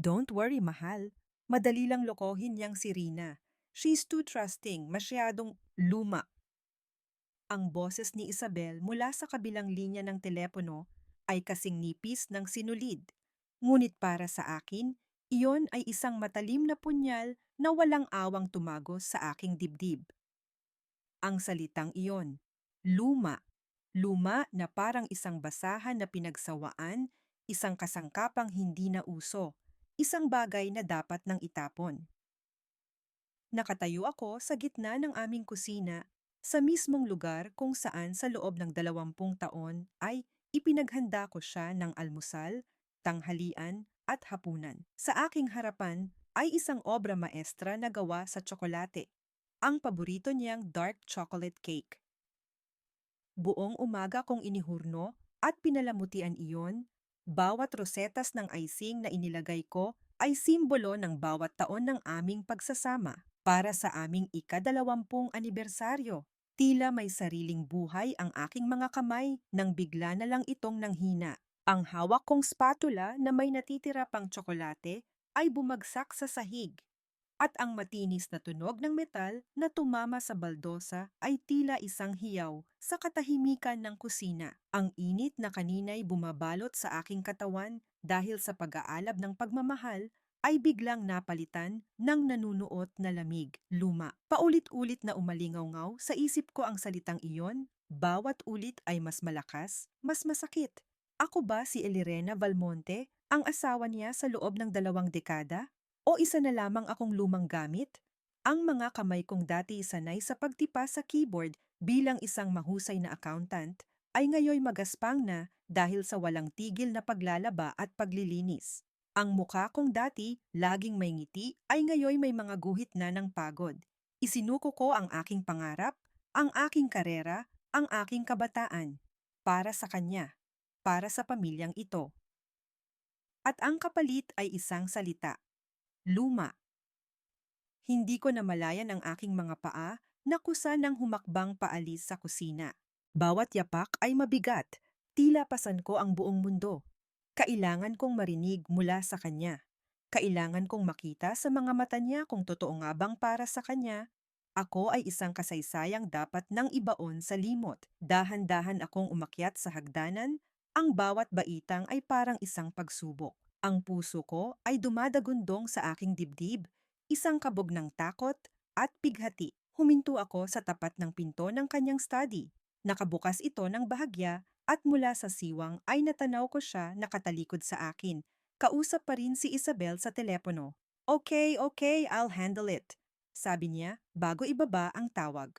Don't worry, mahal. Madali lang lokohin niyang si Rina. She's too trusting, masyadong luma. Ang boses ni Isabel mula sa kabilang linya ng telepono ay kasing nipis ng sinulid. Ngunit para sa akin, iyon ay isang matalim na punyal na walang awang tumagos sa aking dibdib. Ang salitang iyon, luma. Luma na parang isang basahan na pinagsawaan, isang kasangkapang hindi na uso, isang bagay na dapat nang itapon. Nakatayo ako sa gitna ng aming kusina, sa mismong lugar kung saan sa loob ng 20 taon ay ipinaghanda ko siya ng almusal, tanghalian at hapunan. Sa aking harapan ay isang obra maestra na gawa sa tsokolate, ang paborito niyang dark chocolate cake. Buong umaga kong inihurno at pinalamutian iyon, bawat rosetas ng icing na inilagay ko ay simbolo ng bawat taon ng aming pagsasama. Para sa aming ika-20 anibersaryo, tila may sariling buhay ang aking mga kamay nang bigla na lang itong nanghina. Ang hawak kong spatula na may natitira pang tsokolate ay bumagsak sa sahig at ang matinis na tunog ng metal na tumama sa baldosa ay tila isang hiyaw sa katahimikan ng kusina. Ang init na kanina'y bumabalot sa aking katawan dahil sa pag-aalab ng pagmamahal ay biglang napalitan ng nanunuot na lamig, luma. Paulit-ulit na umalingaw-ngaw sa isip ko ang salitang iyon, bawat ulit ay mas malakas, mas masakit. Ako ba si Elirena Valmonte, ang asawa niya sa loob ng 2 dekada? O isa na lamang akong lumang gamit? Ang mga kamay kong dati sanay sa pagtipa sa keyboard bilang isang mahusay na accountant ay ngayoy magaspang na dahil sa walang tigil na paglalaba at paglilinis. Ang mukha kong dati laging may ngiti ay ngayoy may mga guhit na ng pagod. Isinuko ko ang aking pangarap, ang aking karera, ang aking kabataan. Para sa kanya, para sa pamilyang ito. At ang kapalit ay isang salita. Luma. Hindi ko namalayan ang aking mga paa na kusa ng humakbang paalis sa kusina. Bawat yapak ay mabigat, tila pasan ko ang buong mundo. Kailangan kong marinig mula sa kanya. Kailangan kong makita sa mga mata niya kung totoo nga bang para sa kanya. Ako ay isang kasaysayang dapat nang ibaon sa limot. Dahan-dahan akong umakyat sa hagdanan, ang bawat baitang ay parang isang pagsubok. Ang puso ko ay dumadagundong sa aking dibdib, isang kabog ng takot at pighati. Huminto ako sa tapat ng pinto ng kanyang study. Nakabukas ito ng bahagya at mula sa siwang ay natanaw ko siya nakatalikod sa akin. Kausap pa rin si Isabel sa telepono. Okay, okay, I'll handle it, sabi niya bago ibaba ang tawag.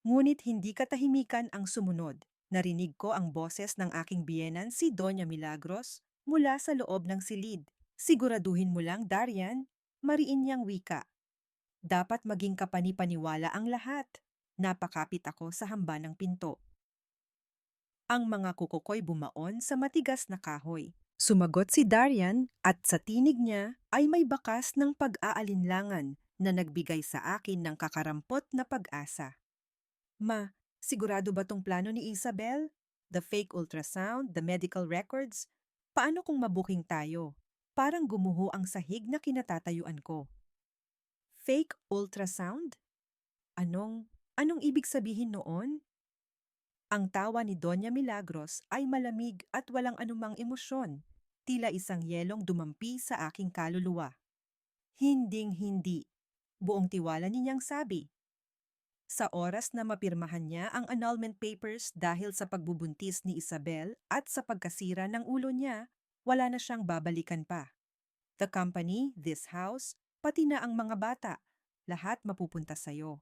Ngunit hindi katahimikan ang sumunod. Narinig ko ang boses ng aking biyenan si Doña Milagros mula sa loob ng silid. Siguraduhin mo lang, Darian, mariin niyang wika. Dapat maging kapani-paniwala ang lahat. Napakapit ako sa hamba ng pinto. Ang mga kuko ko'y bumaon sa matigas na kahoy. Sumagot si Darian at sa tinig niya ay may bakas ng pag-aalinlangan na nagbigay sa akin ng kakarampot na pag-asa. Ma, sigurado ba tong plano ni Isabel? The fake ultrasound, the medical records? Paano kung mabuking tayo? Parang gumuho ang sahig na kinatatayuan ko. Fake ultrasound? Anong ibig sabihin noon? Ang tawa ni Doña Milagros ay malamig at walang anumang emosyon, tila isang yelong dumampi sa aking kaluluwa. Hinding-hindi, buong tiwala niyang sabi. Sa oras na mapirmahan niya ang annulment papers dahil sa pagbubuntis ni Isabel at sa pagkasira ng ulo niya, wala na siyang babalikan pa. The company, this house, pati na ang mga bata, lahat mapupunta sa'yo.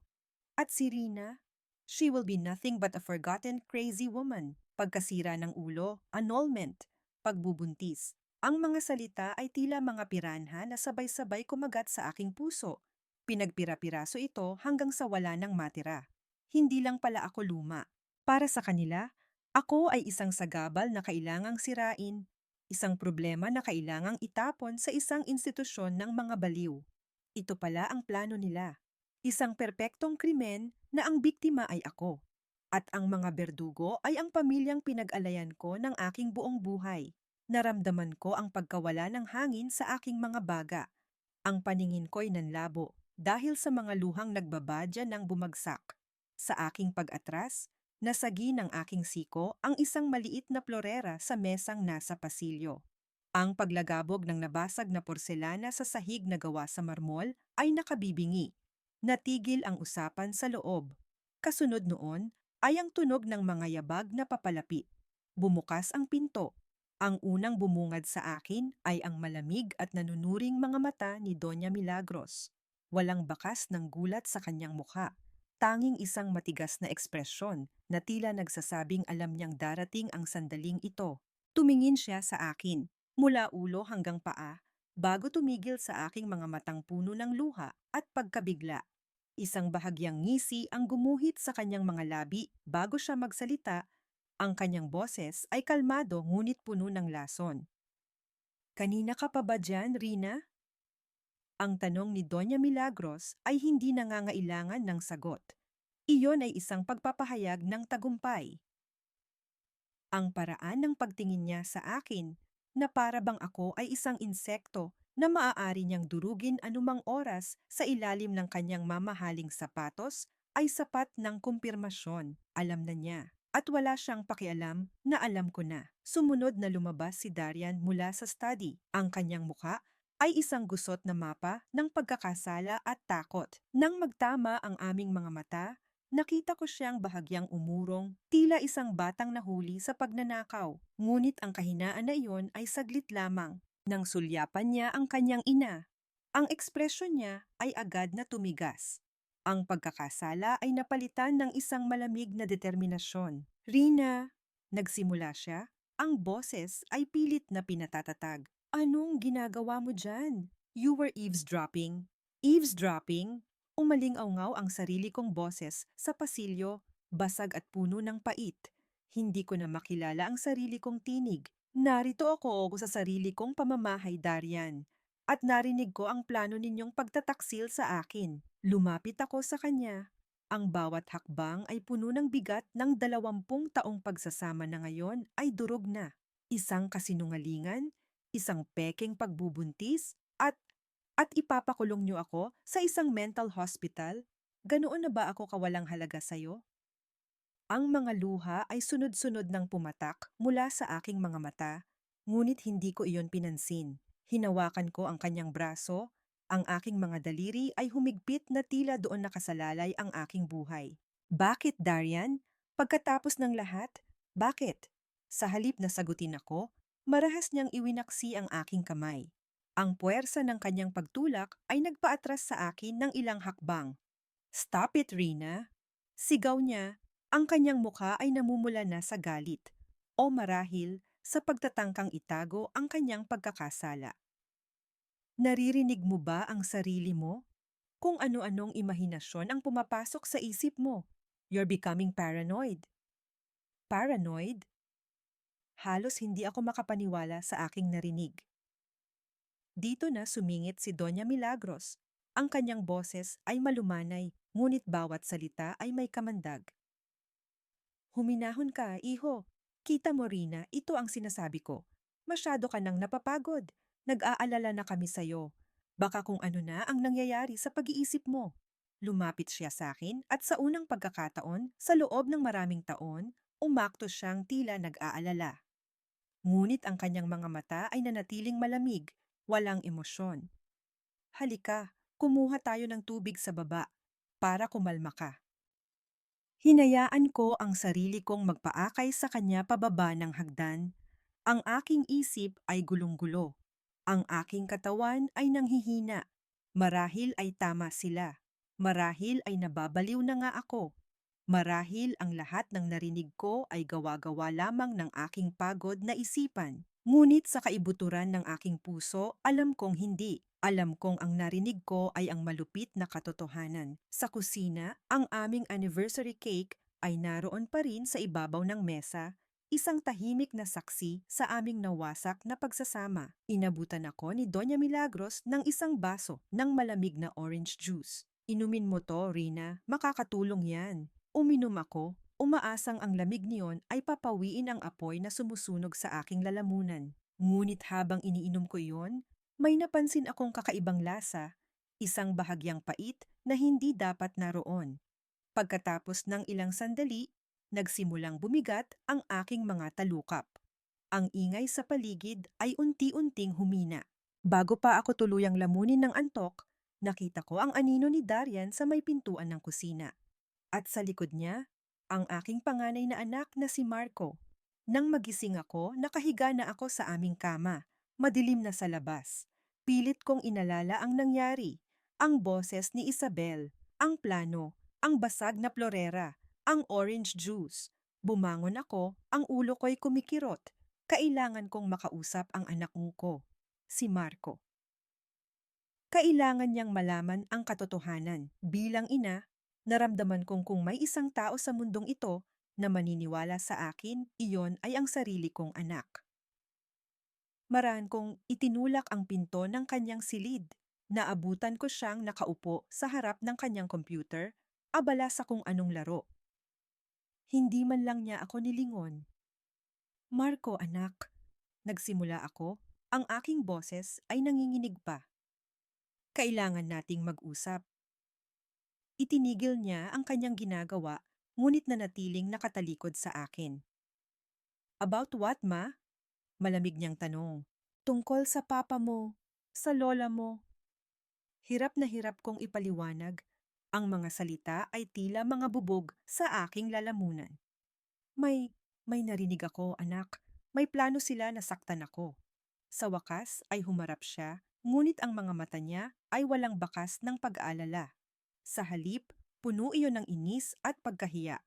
At si Rina, she will be nothing but a forgotten crazy woman. Pagkasira ng ulo, annulment, pagbubuntis. Ang mga salita ay tila mga piranha na sabay-sabay kumagat sa aking puso. Pinagpira-piraso ito hanggang sa wala nang matira. Hindi lang pala ako luma. Para sa kanila, ako ay isang sagabal na kailangang sirain, isang problema na kailangang itapon sa isang institusyon ng mga baliw. Ito pala ang plano nila. Isang perpektong krimen na ang biktima ay ako. At ang mga berdugo ay ang pamilyang pinag-alayan ko ng aking buong buhay. Naramdaman ko ang pagkawala ng hangin sa aking mga baga. Ang paningin ko'y nanlabo dahil sa mga luhang nagbabadya ng bumagsak. Sa aking pag-atras, nasagi ng aking siko ang isang maliit na florera sa mesang nasa pasilyo. Ang paglagabog ng nabasag na porselana sa sahig na gawa sa marmol ay nakabibingi. Natigil ang usapan sa loob. Kasunod noon ay ang tunog ng mga yabag na papalapit. Bumukas ang pinto. Ang unang bumungad sa akin ay ang malamig at nanunuring mga mata ni Doña Milagros. Walang bakas ng gulat sa kanyang mukha. Tanging isang matigas na ekspresyon na tila nagsasabing alam niyang darating ang sandaling ito. Tumingin siya sa akin, mula ulo hanggang paa, bago tumigil sa aking mga matang puno ng luha at pagkabigla. Isang bahagyang ngisi ang gumuhit sa kanyang mga labi bago siya magsalita. Ang kanyang boses ay kalmado ngunit puno ng lason. "Kanina ka pa ba dyan, Rina?" Ang tanong ni Doña Milagros ay hindi nangangailangan ng sagot. Iyon ay isang pagpapahayag ng tagumpay. Ang paraan ng pagtingin niya sa akin na para bang ako ay isang insekto na maaari niyang durugin anumang oras sa ilalim ng kanyang mamahaling sapatos ay sapat ng kumpirmasyon. Alam na niya. At wala siyang pakialam na alam ko na. Sumunod na lumabas si Darian mula sa study. Ang kanyang muka ay isang gusot na mapa ng pagkakasala at takot. Nang magtama ang aming mga mata, nakita ko siyang bahagyang umurong, tila isang batang nahuli sa pagnanakaw. Ngunit ang kahinaan na iyon ay saglit lamang. Nang sulyapan niya ang kanyang ina, ang ekspresyon niya ay agad na tumigas. Ang pagkakasala ay napalitan ng isang malamig na determinasyon. "Rina," nagsimula siya, ang boses ay pilit na pinatatatag. "Anong ginagawa mo dyan? You were eavesdropping." "Eavesdropping?" Umaling-aungaw ang sarili kong boses sa pasilyo, basag at puno ng pait. Hindi ko na makilala ang sarili kong tinig. "Narito ako sa sarili kong pamamahay, Darian. At narinig ko ang plano ninyong pagtataksil sa akin." Lumapit ako sa kanya. Ang bawat hakbang ay puno ng bigat ng 20 taong pagsasama na ngayon ay durog na. Isang kasinungalingan, isang pekeng pagbubuntis, at ipapakulong niyo ako sa isang mental hospital? Ganoon na ba ako kawalang halaga sa'yo? Ang mga luha ay sunod-sunod ng pumatak mula sa aking mga mata, ngunit hindi ko iyon pinansin. Hinawakan ko ang kanyang braso, ang aking mga daliri ay humigpit na tila doon nakasalalay ang aking buhay. "Bakit, Darian? Pagkatapos ng lahat, bakit?" Sa halip na sagutin ako, marahas niyang iwinaksi ang aking kamay. Ang puwersa ng kanyang pagtulak ay nagpaatras sa akin ng ilang hakbang. "Stop it, Rina!" Sigaw niya. Ang kanyang mukha ay namumula na sa galit, o marahil sa pagtatangkang itago ang kanyang pagkakasala. "Naririnig mo ba ang sarili mo? Kung ano-anong imahinasyon ang pumapasok sa isip mo. You're becoming paranoid." "Paranoid?" Halos hindi ako makapaniwala sa aking narinig. Dito na sumingit si Doña Milagros. Ang kanyang boses ay malumanay, ngunit bawat salita ay may kamandag. "Huminahon ka, iho. Kita mo, Rina, ito ang sinasabi ko. Masyado ka nang napapagod. Nag-aalala na kami sa'yo. Baka kung ano na ang nangyayari sa pag-iisip mo." Lumapit siya sa akin at sa unang pagkakataon, sa loob ng maraming taon, umakto siyang tila nag-aalala. Ngunit ang kanyang mga mata ay nanatiling malamig, walang emosyon. "Halika, kumuha tayo ng tubig sa baba para kumalma ka." Hinayaan ko ang sarili kong magpaakay sa kanya pababa ng hagdan. Ang aking isip ay gulong-gulo. Ang aking katawan ay nanghihina. Marahil ay tama sila. Marahil ay nababaliw na nga ako. Marahil ang lahat ng narinig ko ay gawa-gawa lamang ng aking pagod na isipan. Ngunit sa kaibuturan ng aking puso, alam kong hindi. Alam kong ang narinig ko ay ang malupit na katotohanan. Sa kusina, ang aming anniversary cake ay naroon pa rin sa ibabaw ng mesa, isang tahimik na saksi sa aming nawasak na pagsasama. Inabutan ako ni Doña Milagros ng isang baso ng malamig na orange juice. "Inumin mo to, Rina. Makakatulong yan." Uminom ako, umaasang ang lamig niyon ay papawiin ang apoy na sumusunog sa aking lalamunan. Ngunit habang iniinom ko iyon, may napansin akong kakaibang lasa, isang bahagyang pait na hindi dapat naroon. Pagkatapos ng ilang sandali, nagsimulang bumigat ang aking mga talukap. Ang ingay sa paligid ay unti-unting humina. Bago pa ako tuluyang lamunin ng antok, nakita ko ang anino ni Darian sa may pintuan ng kusina. At sa likod niya, ang aking panganay na anak na si Marco. Nang magising ako, nakahiga na ako sa aming kama. Madilim na sa labas. Pilit kong inalala ang nangyari. Ang boses ni Isabel, ang plano, ang basag na plorera, ang orange juice. Bumangon ako, ang ulo ko'y kumikirot. Kailangan kong makausap ang anak ko, si Marco. Kailangan niyang malaman ang katotohanan. Bilang ina, naramdaman kong kung may isang tao sa mundong ito na maniniwala sa akin, iyon ay ang sarili kong anak. Maraan kong itinulak ang pinto ng kanyang silid. Naabutan ko siyang nakaupo sa harap ng kanyang computer, abala sa kung anong laro. Hindi man lang niya ako nilingon. Marco, anak. Nagsimula ako, ang aking boses ay nanginginig pa. Kailangan nating mag-usap. Itinigil niya ang kanyang ginagawa, ngunit nanatiling nakatalikod sa akin. About what, ma? Malamig niyang tanong. Tungkol sa papa mo, sa lola mo. Hirap na hirap kong ipaliwanag. Ang mga salita ay tila mga bubog sa aking lalamunan. May narinig ako, anak. May plano sila na saktan ako. Sa wakas ay humarap siya, ngunit ang mga mata niya ay walang bakas ng pag-aalala. Sa halip, puno iyon ng inis at pagkahiya.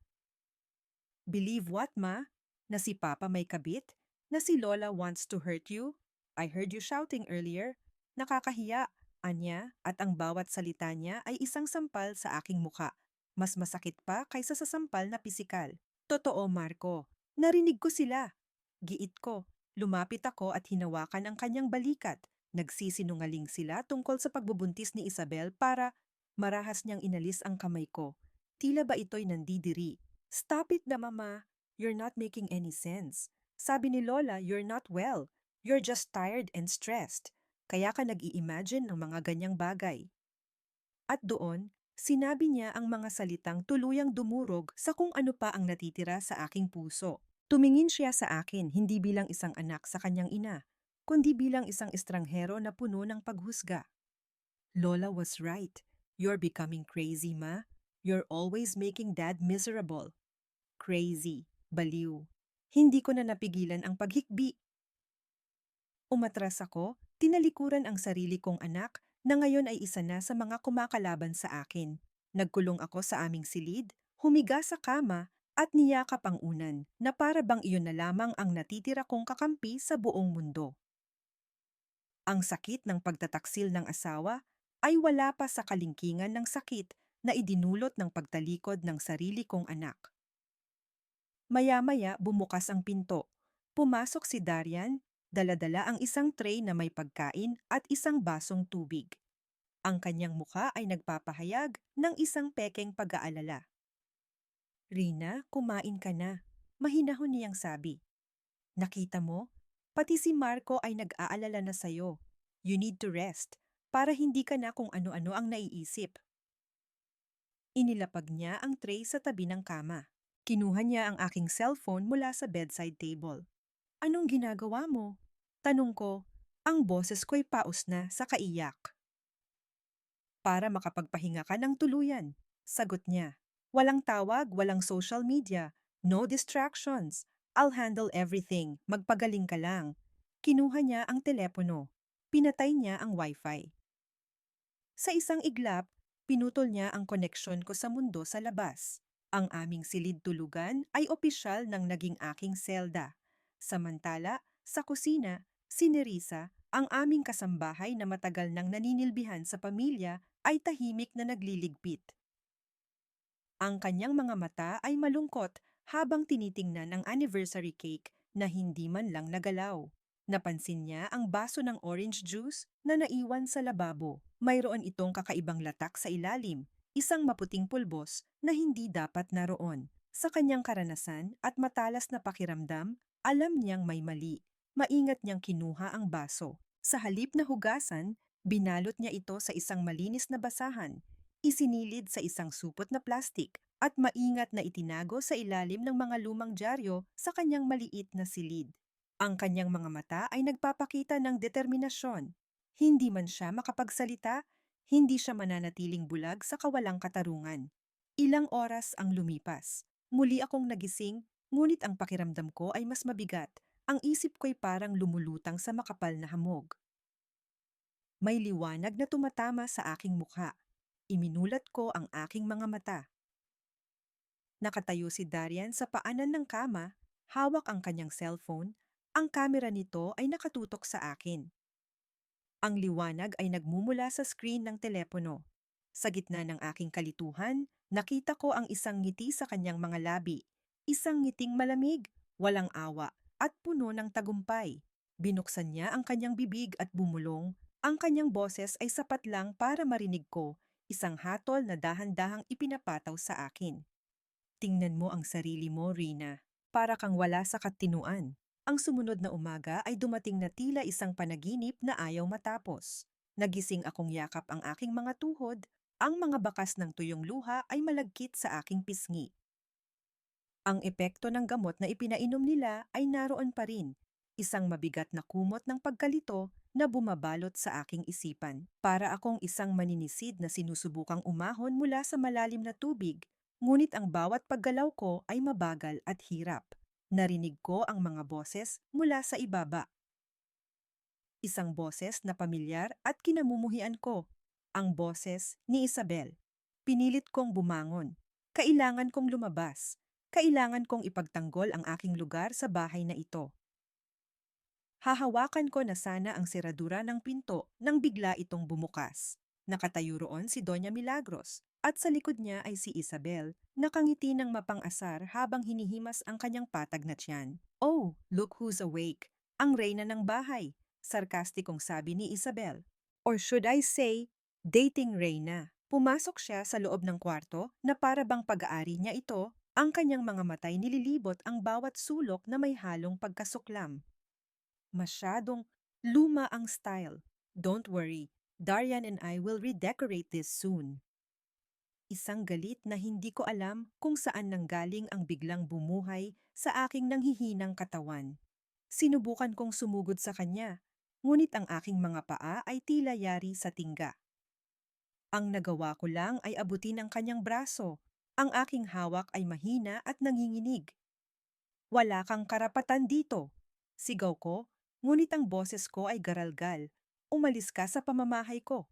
Believe what, ma? Na si Papa may kabit? Na si Lola wants to hurt you? I heard you shouting earlier. Nakakahiya, anya, at ang bawat salita niya ay isang sampal sa aking muka. Mas masakit pa kaysa sa sampal na pisikal. Totoo, Marco. Narinig ko sila. Giit ko. Lumapit ako at hinawakan ang kanyang balikat. Nagsisinungaling sila tungkol sa pagbubuntis ni Isabel para marahas niyang inalis ang kamay ko. Tila ba ito'y nandidiri? Stop it na, Mama. You're not making any sense. Sabi ni Lola, you're not well. You're just tired and stressed. Kaya ka nag-i-imagine ng mga ganyang bagay. At doon, sinabi niya ang mga salitang tuluyang dumurog sa kung ano pa ang natitira sa aking puso. Tumingin siya sa akin hindi bilang isang anak sa kanyang ina, kundi bilang isang estranghero na puno ng paghusga. Lola was right. You're becoming crazy, Ma. You're always making Dad miserable. Crazy, baliw. Hindi ko na napigilan ang paghikbi. Umatras ako, tinalikuran ang sarili kong anak na ngayon ay isa na sa mga kumakalaban sa akin. Nagkulong ako sa aming silid, humiga sa kama at niyakap ang unan na para bang iyon na lamang ang natitira kong kakampi sa buong mundo. Ang sakit ng pagtataksil ng asawa ay wala pa sa kalingkingan ng sakit na idinulot ng pagtalikod ng sarili kong anak. Maya-maya bumukas ang pinto. Pumasok si Darian, dala-dala ang isang tray na may pagkain at isang basong tubig. Ang kanyang mukha ay nagpapahayag ng isang pekeng pag-aalala. Rina, kumain ka na. Mahinahon niyang sabi. Nakita mo? Pati si Marco ay nag-aalala na sa'yo. You need to rest, para hindi ka na kung ano-ano ang naiisip. Inilapag niya ang tray sa tabi ng kama. Kinuha niya ang aking cellphone mula sa bedside table. Anong ginagawa mo? Tanong ko, ang boses ko'y paus na sa kaiyak. Para makapagpahinga ka ng tuluyan, sagot niya. Walang tawag, walang social media, no distractions. I'll handle everything, magpagaling ka lang. Kinuha niya ang telepono. Pinatay niya ang wifi. Sa isang iglap, pinutol niya ang koneksyon ko sa mundo sa labas. Ang aming silid tulugan ay opisyal ng naging aking selda. Samantala, sa kusina, si Nerissa, ang aming kasambahay na matagal nang naninilbihan sa pamilya, ay tahimik na nagliligpit. Ang kanyang mga mata ay malungkot habang tinitingnan ang anniversary cake na hindi man lang nagalaw. Napansin niya ang baso ng orange juice na naiwan sa lababo. Mayroon itong kakaibang latak sa ilalim, isang maputing pulbos na hindi dapat naroon. Sa kanyang karanasan at matalas na pakiramdam, alam niyang may mali. Maingat niyang kinuha ang baso. Sa halip na hugasan, binalot niya ito sa isang malinis na basahan, isinilid sa isang supot na plastik, at maingat na itinago sa ilalim ng mga lumang dyaryo sa kanyang maliit na silid. Ang kanyang mga mata ay nagpapakita ng determinasyon. Hindi man siya makapagsalita, hindi siya mananatiling bulag sa kawalang katarungan. Ilang oras ang lumipas. Muli akong nagising, ngunit ang pakiramdam ko ay mas mabigat. Ang isip ko'y parang lumulutang sa makapal na hamog. May liwanag na tumatama sa aking mukha. Iminulat ko ang aking mga mata. Nakatayo si Darian sa paanan ng kama, hawak ang kanyang cellphone. Ang kamera nito ay nakatutok sa akin. Ang liwanag ay nagmumula sa screen ng telepono. Sa gitna ng aking kalituhan, nakita ko ang isang ngiti sa kanyang mga labi. Isang ngiting malamig, walang awa, at puno ng tagumpay. Binuksan niya ang kanyang bibig at bumulong. Ang kanyang boses ay sapat lang para marinig ko, isang hatol na dahan-dahang ipinapataw sa akin. Tingnan mo ang sarili mo, Rina. Para kang wala sa katinuan. Ang sumunod na umaga ay dumating na tila isang panaginip na ayaw matapos. Nagising akong yakap ang aking mga tuhod, ang mga bakas ng tuyong luha ay malagkit sa aking pisngi. Ang epekto ng gamot na ipinainom nila ay naroon pa rin, isang mabigat na kumot ng pagkalito na bumabalot sa aking isipan. Para akong isang maninisid na sinusubukang umahon mula sa malalim na tubig, ngunit ang bawat paggalaw ko ay mabagal at hirap. Narinig ko ang mga boses mula sa ibaba. Isang boses na pamilyar at kinamumuhian ko. Ang boses ni Isabel. Pinilit kong bumangon. Kailangan kong lumabas. Kailangan kong ipagtanggol ang aking lugar sa bahay na ito. Hahawakan ko na sana ang seradura ng pinto nang bigla itong bumukas. Nakatayo roon si Doña Milagros at sa likod niya ay si Isabel, nakangiti ng mapang-asar habang hinihimas ang kanyang patag na tiyan. "Oh, look who's awake! Ang reyna ng bahay," sarkastikong sabi ni Isabel. Or should I say, dating reyna. Pumasok siya sa loob ng kwarto na para bang pag-aari niya ito, ang kanyang mga matay nililibot ang bawat sulok na may halong pagkasuklam. Masyadong luma ang style. Don't worry, Darian and I will redecorate this soon. Isang galit na hindi ko alam kung saan nanggaling ang biglang bumuhay sa aking nanghihinang katawan. Sinubukan kong sumugod sa kanya, ngunit ang aking mga paa ay tila yari sa tingga. Ang nagawa ko lang ay abutin ang kanyang braso. Ang aking hawak ay mahina at nanginginig. "Wala kang karapatan dito," sigaw ko, ngunit ang boses ko ay garalgal. "Umalis ka sa pamamahay ko."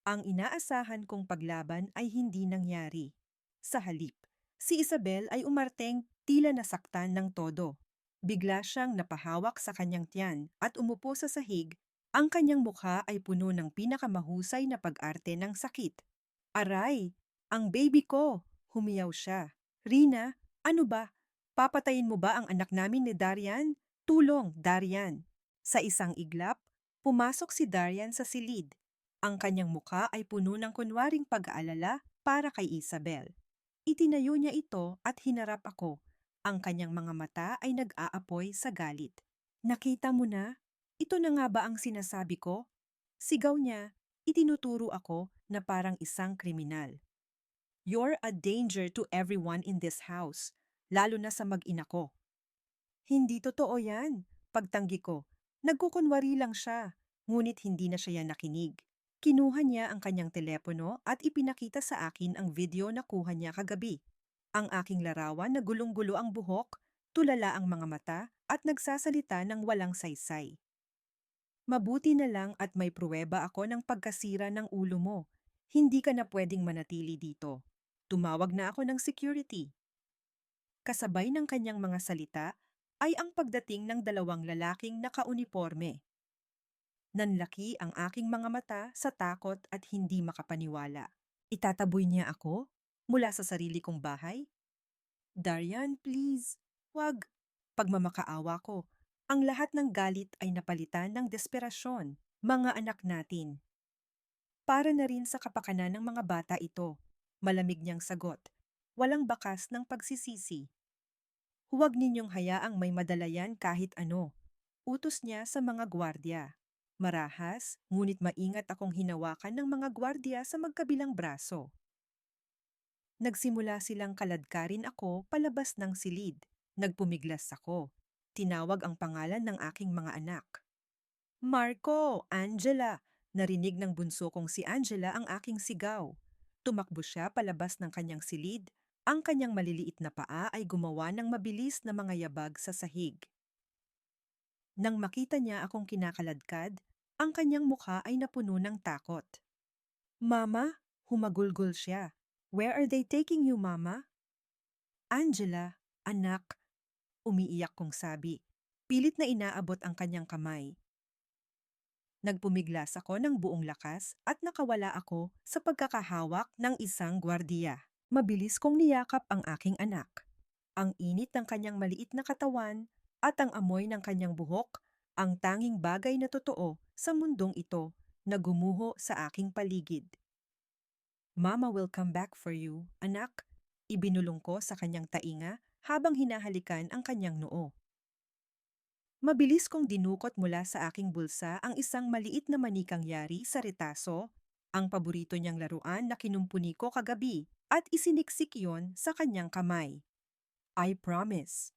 Ang inaasahan kong paglaban ay hindi nangyari. Sa halip, si Isabel ay umarteng tila nasaktan ng todo. Bigla siyang napahawak sa kanyang tiyan at umupo sa sahig. Ang kanyang mukha ay puno ng pinakamahusay na pag-arte ng sakit. "Aray! Ang baby ko!" Humiyaw siya. "Rina, ano ba? Papatayin mo ba ang anak namin ni Darian? Tulong, Darian!" Sa isang iglap, pumasok si Darian sa silid. Ang kanyang mukha ay puno ng kunwaring pag-aalala para kay Isabel. Itinayo niya ito at hinarap ako. Ang kanyang mga mata ay nag-aapoy sa galit. "Nakita mo na? Ito na nga ba ang sinasabi ko?" Sigaw niya, itinuturo ako na parang isang kriminal. "You're a danger to everyone in this house, lalo na sa mag-ina ko." "Hindi totoo yan," pagtanggi ko. Nagkukunwari lang siya, ngunit hindi na siya nakinig. Kinuha niya ang kanyang telepono at ipinakita sa akin ang video na kuha niya kagabi. Ang aking larawan na gulong-gulo ang buhok, tulala ang mga mata at nagsasalita ng walang saysay. "Mabuti na lang at may pruweba ako ng pagkasira ng ulo mo. Hindi ka na pwedeng manatili dito." Tumawag na ako ng security. Kasabay ng kanyang mga salita ay ang pagdating ng dalawang lalaking nakauniporme. Nanlaki ang aking mga mata sa takot at hindi makapaniwala. Itataboy niya ako mula sa sarili kong bahay? "Darian, please, wag." Pagmamakaawa ko, ang lahat ng galit ay napalitan ng desperasyon. "Mga anak natin." Para na rin sa kapakanan ng mga bata ito. Malamig niyang sagot. Walang bakas ng pagsisisi. "Huwag ninyong hayaang may madala yan kahit ano. utos niya sa mga gwardya. Marahas, ngunit maingat akong hinawakan ng mga gwardya sa magkabilang braso. Nagsimula silang kaladkarin ako palabas ng silid. Nagpumiglas ako. Tinawag ang pangalan ng aking mga anak. Marco, Angela. Narinig ng bunso kong si Angela ang aking sigaw. Tumakbo siya palabas ng kanyang silid. Ang kanyang maliliit na paa ay gumawa ng mabilis na mga yabag sa sahig. Nang makita niya akong kinakaladkad, ang kanyang mukha ay napuno ng takot. Mama, humagulgol siya. Where are they taking you, Mama? Angela, anak, umiiyak kong sabi. Pilit na inaabot ang kanyang kamay. Nagpumiglas ako ng buong lakas at nakawala ako sa pagkakahawak ng isang gwardiya. Mabilis kong niyakap ang aking anak. Ang init ng kanyang maliit na katawan at ang amoy ng kanyang buhok, ang tanging bagay na totoo sa mundong ito na gumuho sa aking paligid. Mama will come back for you, anak. Ibinulong ko sa kanyang tainga habang hinahalikan ang kanyang noo. Mabilis kong dinukot mula sa aking bulsa ang isang maliit na manikang yari sa retaso, ang paborito niyang laruan na kinumpuni ko kagabi, at isiniksik iyon sa kanyang kamay. I promise.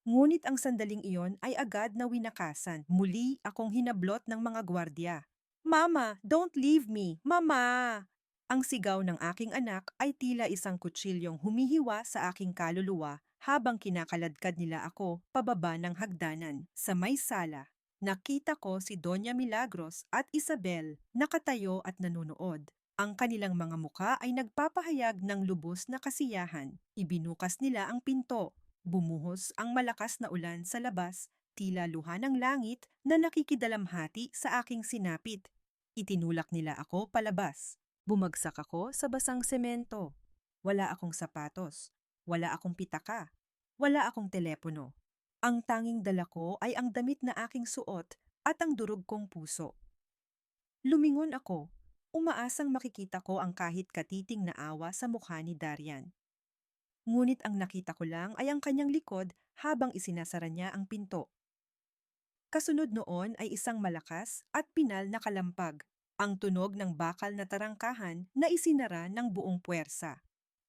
Ngunit ang sandaling iyon ay agad na winakasan. Muli akong hinablot ng mga gwardya. Mama, don't leave me! Mama! Ang sigaw ng aking anak ay tila isang kutsilyong humihiwa sa aking kaluluwa habang kinakaladkad nila ako pababa ng hagdanan. Sa may sala, nakita ko si Doña Milagros at Isabel nakatayo at nanunood. Ang kanilang mga muka ay nagpapahayag ng lubos na kasiyahan. Ibinukas nila ang pinto. Bumuhos ang malakas na ulan sa labas, tila luha ng langit na nakikidalamhati sa aking sinapit. Itinulak nila ako palabas. Bumagsak ako sa basang semento. Wala akong sapatos. Wala akong pitaka. Wala akong telepono. Ang tanging dala ko ay ang damit na aking suot at ang durog kong puso. Lumingon ako, umaasang makikita ko ang kahit katiting na awa sa mukha ni Darian. Ngunit ang nakita ko lang ay ang kanyang likod habang isinasara niya ang pinto. Kasunod noon ay isang malakas at pinal na kalampag, ang tunog ng bakal na tarangkahan na isinara ng buong puwersa.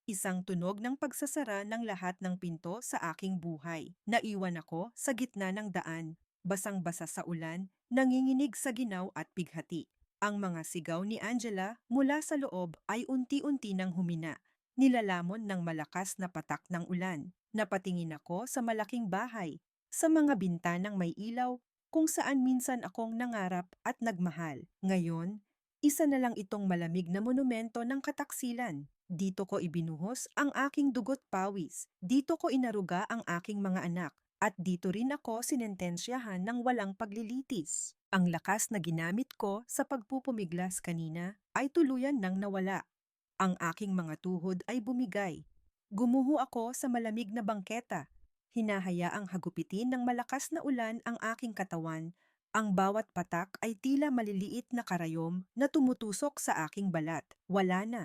Isang tunog ng pagsasara ng lahat ng pinto sa aking buhay. Naiwan ako sa gitna ng daan, basang-basa sa ulan, nanginginig sa ginaw at bighati. Ang mga sigaw ni Angela mula sa loob ay unti-unti nang humina. Nilalamon ng malakas na patak ng ulan. Napatingin ako sa malaking bahay, sa mga bintanang may ilaw, kung saan minsan akong nangarap at nagmahal. Ngayon, isa na lang itong malamig na monumento ng kataksilan. Dito ko ibinuhos ang aking dugot pawis. Dito ko inaruga ang aking mga anak. At dito rin ako sinentensyahan ng walang paglilitis. Ang lakas na ginamit ko sa pagpupumiglas kanina ay tuluyan nang nawala. Ang aking mga tuhod ay bumigay. Gumuho ako sa malamig na bangketa. Hinahayaang hagupitin ng malakas na ulan ang aking katawan. Ang bawat patak ay tila maliliit na karayom na tumutusok sa aking balat. Wala na.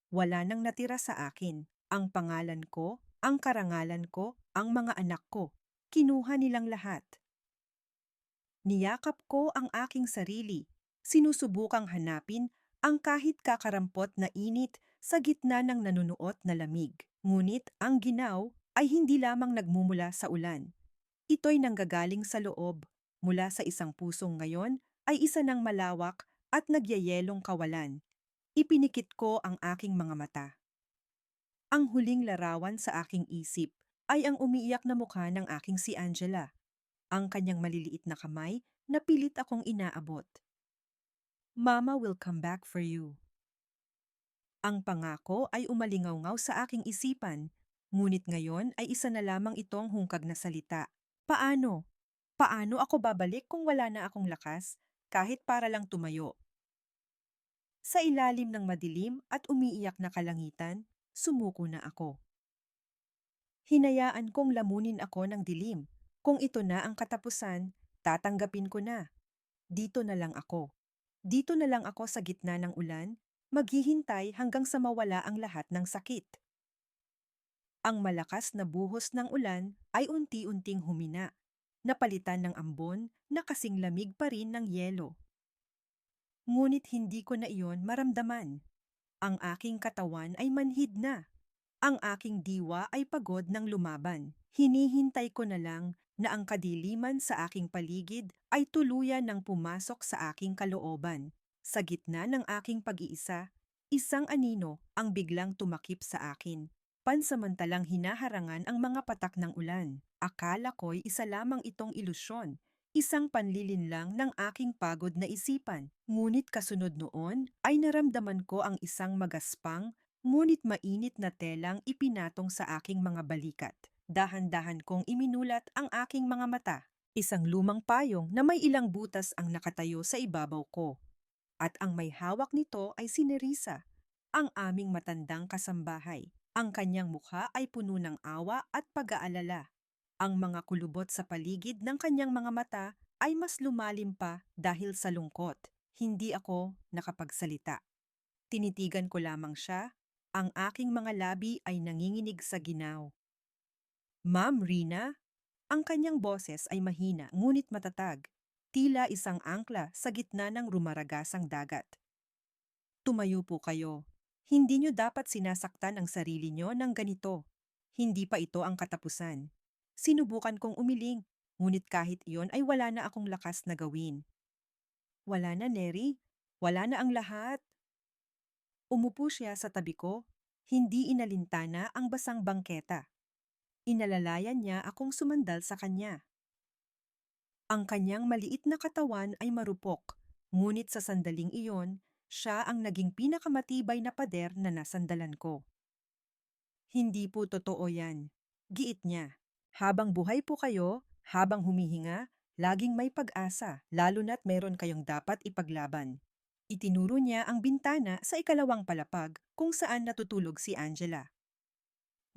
Wala nang natira sa akin. Ang pangalan ko, ang karangalan ko, ang mga anak ko. Kinuha nilang lahat. Niyakap ko ang aking sarili. Sinusubukang hanapin ang kahit kakarampot na init sa gitna ng nanunuot na lamig. Ngunit ang ginaw ay hindi lamang nagmumula sa ulan. Ito'y nanggagaling sa loob. Mula sa isang pusong ngayon ay isa ng malawak at nagyayelong kawalan. Ipinikit ko ang aking mga mata. Ang huling larawan sa aking isip ay ang umiiyak na mukha ng aking si Angela. Ang kanyang maliliit na kamay na pilit akong inaabot. Mama will come back for you. Ang pangako ay umalingaw-ngaw sa aking isipan, ngunit ngayon ay isa na lamang itong hungkag na salita. Paano? Paano ako babalik kung wala na akong lakas, kahit para lang tumayo? Sa ilalim ng madilim at umiiyak na kalangitan, sumuko na ako. Hinayaan kong lamunin ako ng dilim. Kung ito na ang katapusan, tatanggapin ko na. Dito na lang ako. Dito na lang ako sa gitna ng ulan, maghihintay hanggang sa mawala ang lahat ng sakit. Ang malakas na buhos ng ulan ay unti-unting humina. napalitan ng ambon na kasing lamig pa rin ng yelo. Ngunit hindi ko na iyon maramdaman. Ang aking katawan ay manhid na. Ang aking diwa ay pagod ng lumaban. Hinihintay ko na lang na ang kadiliman sa aking paligid ay tuluyan ng pumasok sa aking kalooban. Sa gitna ng aking pag-iisa, isang anino ang biglang tumakip sa akin. Pansamantalang hinaharangan ang mga patak ng ulan. Akala ko'y isa lamang itong ilusyon. Isang panlilinlang ng aking pagod na isipan. Ngunit kasunod noon ay naramdaman ko ang isang magaspang ngunit mainit na telang ipinatong sa aking mga balikat. Dahan-dahan kong iminulat ang aking mga mata. Isang lumang payong na may ilang butas ang nakatayo sa ibabaw ko. At ang may hawak nito ay si Nerissa, ang aming matandang kasambahay. Ang kanyang mukha ay puno ng awa at pag-aalala. Ang mga kulubot sa paligid ng kanyang mga mata ay mas lumalim pa dahil sa lungkot. Hindi ako nakapagsalita. Tinitigan ko lamang siya. Ang aking mga labi ay nanginginig sa ginaw. Ma'am Rina? Ang kanyang boses ay mahina ngunit matatag. Tila isang angkla sa gitna ng rumaragasang dagat. Tumayo po kayo. Hindi nyo dapat sinasaktan ang sarili nyo ng ganito. Hindi pa ito ang katapusan. Sinubukan kong umiling, ngunit kahit iyon ay wala na akong lakas na gawin. Wala na, Neri. Wala na ang lahat. Umupo siya sa tabi ko, hindi inalintana ang basang bangketa. Inalalayan niya akong sumandal sa kanya. Ang kanyang maliit na katawan ay marupok, ngunit sa sandaling iyon, siya ang naging pinakamatibay na pader na nasandalan ko. Hindi po totoo yan, giit niya. Habang buhay po kayo, habang humihinga, laging may pag-asa, lalo na't meron kayong dapat ipaglaban. Itinuro niya ang bintana sa ikalawang palapag kung saan natutulog si Angela.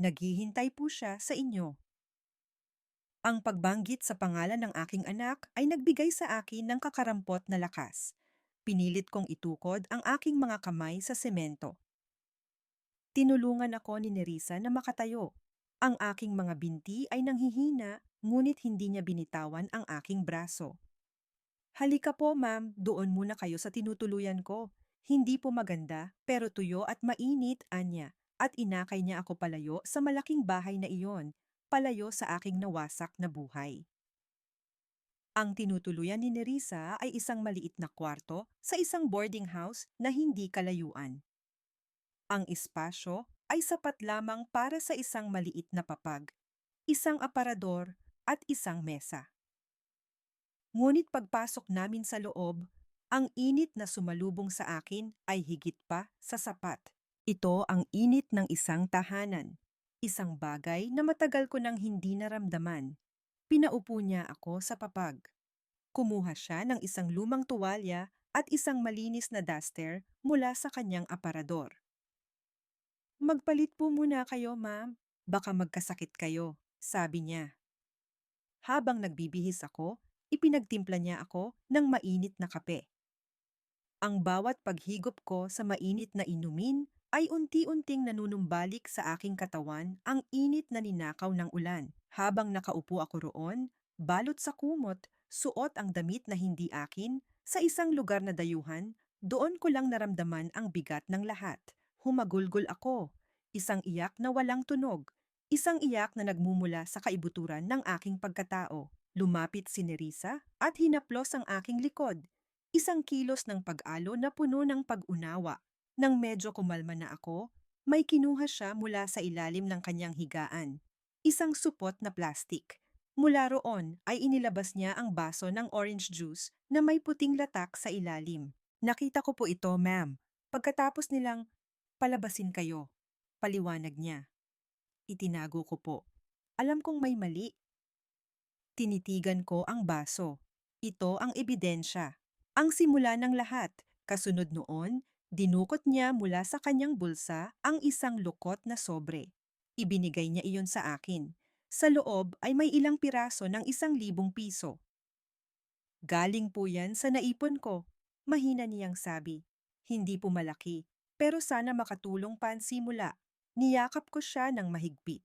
Naghihintay po siya sa inyo. Ang pagbanggit sa pangalan ng aking anak ay nagbigay sa akin ng kakarampot na lakas. Pinilit kong itukod ang aking mga kamay sa semento. Tinulungan ako ni Nerissa na makatayo. Ang aking mga binti ay nanghihina, ngunit hindi niya binitawan ang aking braso. Halika po, ma'am, doon muna kayo sa tinutuluyan ko. Hindi po maganda, pero tuyo at mainit, anya. At inakay niya ako palayo sa malaking bahay na iyon, palayo sa aking nawasak na buhay. Ang tinutuluyan ni Nerissa ay isang maliit na kwarto sa isang boarding house na hindi kalayuan. Ang espasyo ay sapat lamang para sa isang maliit na papag, isang aparador at isang mesa. Ngunit pagpasok namin sa loob, ang init na sumalubong sa akin ay higit pa sa sapat. Ito ang init ng isang tahanan, isang bagay na matagal ko nang hindi naramdaman. Pinaupo niya ako sa papag. Kumuha siya ng isang lumang tuwalya at isang malinis na duster mula sa kanyang aparador. Magpalit po muna kayo, ma'am. Baka magkasakit kayo, sabi niya. Habang nagbibihis ako, ipinagtimpla niya ako ng mainit na kape. Ang bawat paghigop ko sa mainit na inumin ay unti-unting nanunumbalik sa aking katawan ang init na ninakaw ng ulan. Habang nakaupo ako roon, balot sa kumot, suot ang damit na hindi akin, sa isang lugar na dayuhan, doon ko lang naramdaman ang bigat ng lahat. Humagulgol ako, isang iyak na walang tunog, isang iyak na nagmumula sa kaibuturan ng aking pagkatao. Lumapit si Nerissa at hinaplos ang aking likod. Isang kilos ng pag-alo na puno ng pag-unawa. Nang medyo kumalma na ako, may kinuha siya mula sa ilalim ng kanyang higaan. Isang supot na plastik. Mula roon ay inilabas niya ang baso ng orange juice na may puting latak sa ilalim. Nakita ko po ito, ma'am. Pagkatapos nilang palabasin kayo, paliwanag niya. Itinago ko po. Alam kong may mali. Tinitigan ko ang baso. Ito ang ebidensya. Ang simula ng lahat. Kasunod noon, dinukot niya mula sa kanyang bulsa ang isang lukot na sobre. Ibinigay niya iyon sa akin. Sa loob ay may ilang piraso ng 1,000 piso. Galing po yan sa naipon ko, mahina niyang sabi. Hindi po malaki, pero sana makatulong pansimula. Niyakap ko siya ng mahigpit.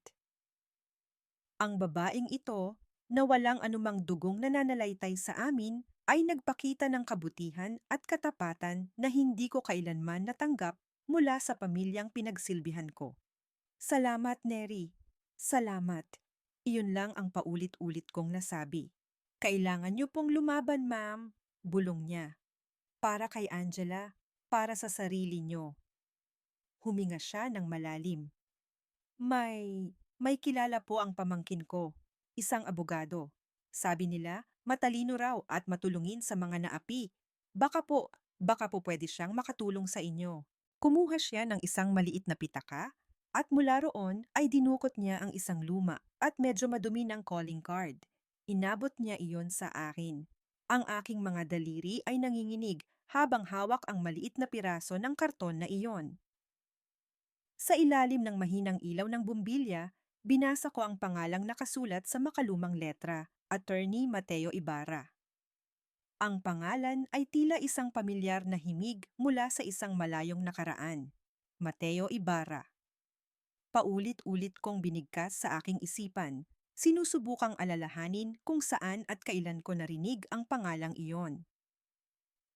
Ang babaeng ito na walang anumang dugong nananalaytay sa amin ay nagpakita ng kabutihan at katapatan na hindi ko kailanman natanggap mula sa pamilyang pinagsilbihan ko. Salamat, Neri. Salamat. Iyon lang ang paulit-ulit kong nasabi. Kailangan niyo pong lumaban, ma'am. Bulong niya. Para kay Angela, para sa sarili niyo. Huminga siya ng malalim. May kilala po ang pamangkin ko, isang abogado. Sabi nila, matalino raw at matulungin sa mga naapi. Baka po pwede siyang makatulong sa inyo. Kumuha siya ng isang maliit na pitaka at mula roon ay dinukot niya ang isang luma at medyo madumi ng calling card. Inabot niya iyon sa akin. Ang aking mga daliri ay nanginginig habang hawak ang maliit na piraso ng karton na iyon. Sa ilalim ng mahinang ilaw ng bumbilya, binasa ko ang pangalang nakasulat sa makalumang letra, Attorney Mateo Ibarra. Ang pangalan ay tila isang pamilyar na himig mula sa isang malayong nakaraan. Mateo Ibarra. Paulit-ulit kong binigkas sa aking isipan, sinusubukang alalahanin kung saan at kailan ko narinig ang pangalang iyon.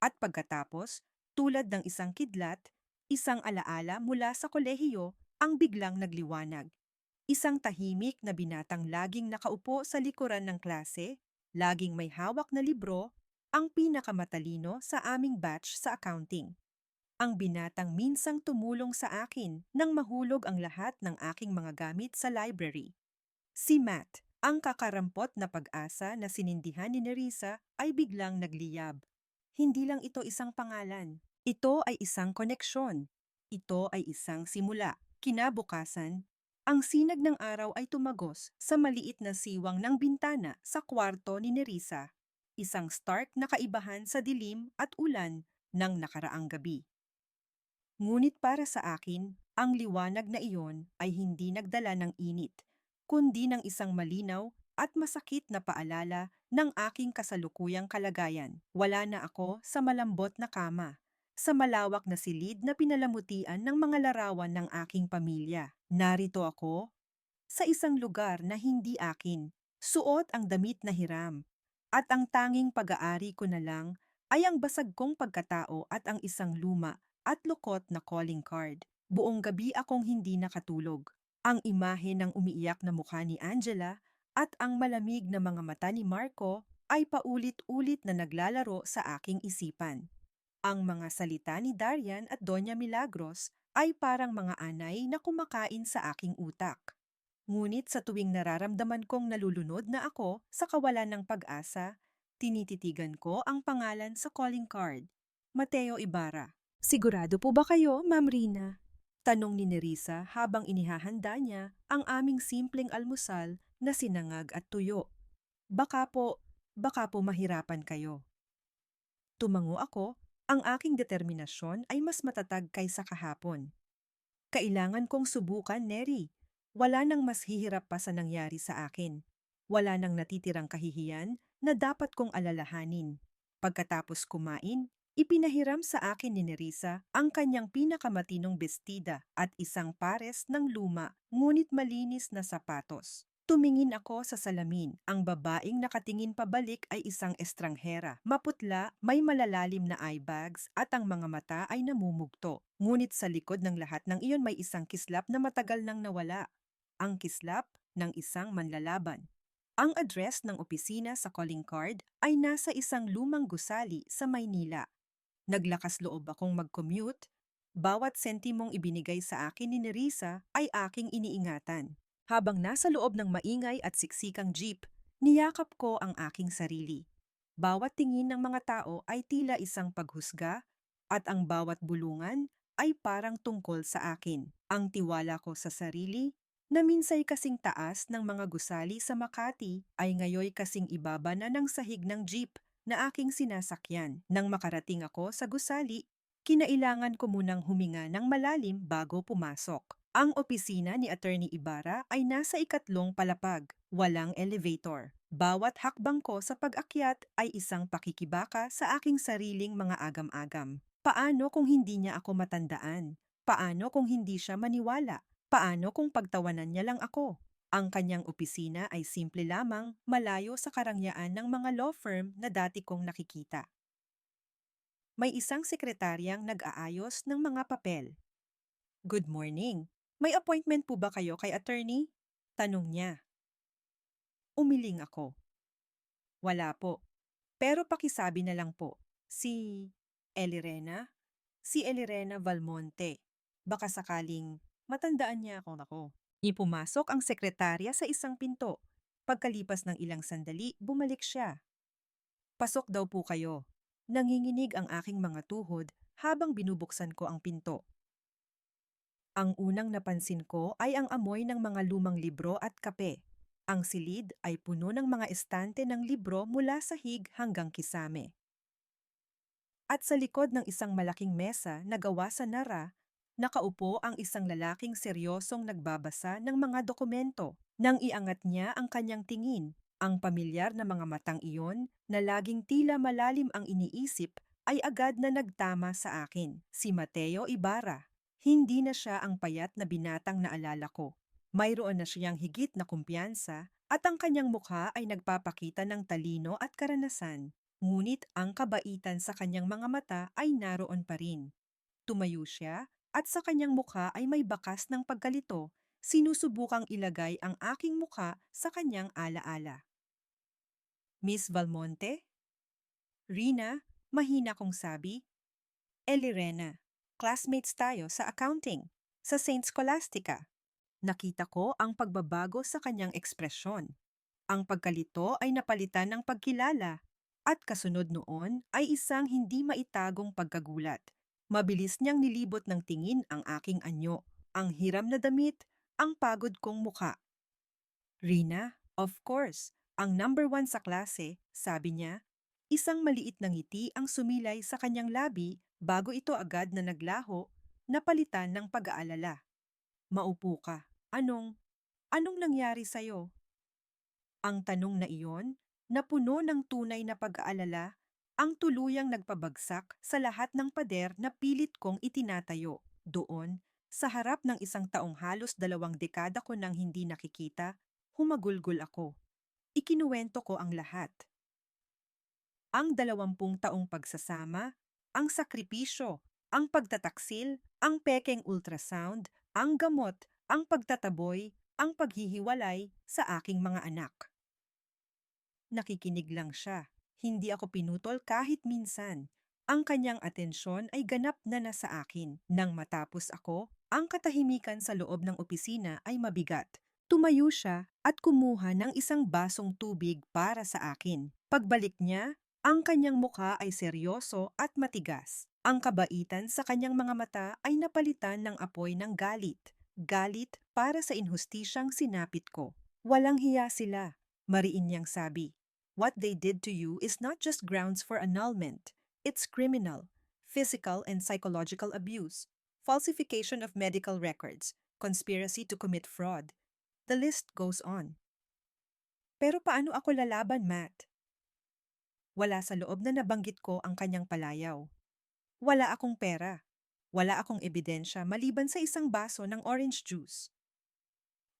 At pagkatapos, tulad ng isang kidlat, isang alaala mula sa kolehiyo ang biglang nagliwanag. Isang tahimik na binatang laging nakaupo sa likuran ng klase, laging may hawak na libro, ang pinakamatalino sa aming batch sa accounting. Ang binatang minsang tumulong sa akin nang mahulog ang lahat ng aking mga gamit sa library. Si Matt, ang kakarampot na pag-asa na sinindihan ni Nerissa ay biglang nagliyab. Hindi lang ito isang pangalan. Ito ay isang koneksyon. Ito ay isang simula. Kinabukasan, ang sinag ng araw ay tumagos sa maliit na siwang ng bintana sa kwarto ni Nerissa. Isang stark na kaibahan sa dilim at ulan ng nakaraang gabi. Ngunit para sa akin, ang liwanag na iyon ay hindi nagdala ng init, kundi ng isang malinaw at masakit na paalala ng aking kasalukuyang kalagayan. Wala na ako sa malambot na kama, sa malawak na silid na pinalamutian ng mga larawan ng aking pamilya. Narito ako, sa isang lugar na hindi akin, suot ang damit na hiram, at ang tanging pag-aari ko na lang ay ang basag kong pagkatao at ang isang luma at lukot na calling card. Buong gabi akong hindi nakatulog. Ang imahe ng umiiyak na mukha ni Angela at ang malamig na mga mata ni Marco ay paulit-ulit na naglalaro sa aking isipan. Ang mga salita ni Darian at Doña Milagros ay parang mga anay na kumakain sa aking utak. Ngunit sa tuwing nararamdaman kong nalulunod na ako sa kawalan ng pag-asa, tinititigan ko ang pangalan sa calling card, Mateo Ibarra. Sigurado po ba kayo, Ma'am Rina? Tanong ni Nerissa habang inihahanda niya ang aming simpleng almusal na sinangag at tuyo. Baka po mahirapan kayo. Tumango ako, ang aking determinasyon ay mas matatag kaysa kahapon. Kailangan kong subukan, Neri. Wala nang mas hihirap pa sa nangyari sa akin. Wala nang natitirang kahihiyan na dapat kong alalahanin. Pagkatapos kumain, ipinahiram sa akin ni Nerissa ang kanyang pinakamatinong bestida at isang pares ng luma ngunit malinis na sapatos. Tumingin ako sa salamin. Ang babaeng nakatingin pabalik ay isang estranghera. Maputla, may malalalim na eye bags at ang mga mata ay namumugto. Ngunit sa likod ng lahat ng iyon may isang kislap na matagal nang nawala. Ang kislap ng isang manlalaban. Ang address ng opisina sa calling card ay nasa isang lumang gusali sa Maynila. Naglakas loob akong mag-commute. Bawat sentimong ibinigay sa akin ni Nerissa ay aking iniingatan. Habang nasa loob ng maingay at siksikang jeep, niyakap ko ang aking sarili. Bawat tingin ng mga tao ay tila isang paghusga at ang bawat bulungan ay parang tungkol sa akin. Ang tiwala ko sa sarili, na minsay kasing taas ng mga gusali sa Makati, ay ngayoy kasing ibaba na ng sahig ng jeep na aking sinasakyan. Nang makarating ako sa gusali, kinailangan ko munang huminga ng malalim bago pumasok. Ang opisina ni Attorney Ibarra ay nasa ikatlong palapag, walang elevator. Bawat hakbang ko sa pag-akyat ay isang pakikibaka sa aking sariling mga agam-agam. Paano kung hindi niya ako matandaan? Paano kung hindi siya maniwala? Paano kung pagtawanan niya lang ako? Ang kanyang opisina ay simple lamang, malayo sa karangyaan ng mga law firm na dati kong nakikita. May isang sekretaryang nag-aayos ng mga papel. Good morning. May appointment po ba kayo kay attorney? Tanong niya. Umiling ako. Wala po. Pero pakisabi na lang po. Si Elirena? Si Elirena Valmonte. Baka sakaling matandaan niya ako. Ipumasok ang sekretarya sa isang pinto. Pagkalipas ng ilang sandali, bumalik siya. Pasok daw po kayo. Nanginginig ang aking mga tuhod habang binubuksan ko ang pinto. Ang unang napansin ko ay ang amoy ng mga lumang libro at kape. Ang silid ay puno ng mga estante ng libro mula sahig hanggang kisame. At sa likod ng isang malaking mesa na gawa sa nara, nakaupo ang isang lalaking seryosong nagbabasa ng mga dokumento. Nang iangat niya ang kanyang tingin, ang pamilyar na mga matang iyon na laging tila malalim ang iniisip ay agad na nagtama sa akin. Si Mateo Ibarra. Hindi na siya ang payat na binatang naalala ko. Mayroon na siyang higit na kumpiyansa at ang kanyang mukha ay nagpapakita ng talino at karanasan. Ngunit ang kabaitan sa kanyang mga mata ay naroon pa rin. Tumayo siya at sa kanyang mukha ay may bakas ng pagkalito. Sinusubukang ilagay ang aking mukha sa kanyang alaala. Miss Valmonte? Rina, mahina kong sabi. Elirena, classmates tayo sa accounting, sa Saint Scholastica. Nakita ko ang pagbabago sa kanyang ekspresyon. Ang pagkalito ay napalitan ng pagkilala, at kasunod noon ay isang hindi maitagong pagkagulat. Mabilis niyang nilibot ng tingin ang aking anyo, ang hiram na damit, ang pagod kong muka. Rina, of course, ang number 1 sa klase, sabi niya. Isang maliit na ngiti ang sumilay sa kanyang labi bago ito agad na naglaho, napalitan ng pag-aalala. Maupo ka. Anong nangyari sa'yo? Ang tanong na iyon, na puno ng tunay na pag-aalala, ang tuluyang nagpabagsak sa lahat ng pader na pilit kong itinatayo. Doon, sa harap ng isang taong halos 2 dekada ko nang hindi nakikita, humagulgol ako. Ikinuwento ko ang lahat. Ang 20 taong pagsasama, ang sakripisyo, ang pagtataksil, ang pekeng ultrasound, ang gamot, ang pagtataboy, ang paghihiwalay sa aking mga anak. Nakikinig lang siya. Hindi ako pinutol kahit minsan. Ang kanyang atensyon ay ganap na nasa akin. Nang matapos ako, ang katahimikan sa loob ng opisina ay mabigat. Tumayo siya at kumuha ng isang basong tubig para sa akin. Pagbalik niya, ang kanyang mukha ay seryoso at matigas. Ang kabaitan sa kanyang mga mata ay napalitan ng apoy ng galit. Galit para sa inhustisyang sinapit ko. Walang hiya sila, mariin niyang sabi. What they did to you is not just grounds for annulment. It's criminal, physical and psychological abuse, falsification of medical records, conspiracy to commit fraud. The list goes on. Pero paano ako lalaban, Matt? Wala sa loob na nabanggit ko ang kanyang palayaw. Wala akong pera. Wala akong ebidensya maliban sa isang baso ng orange juice.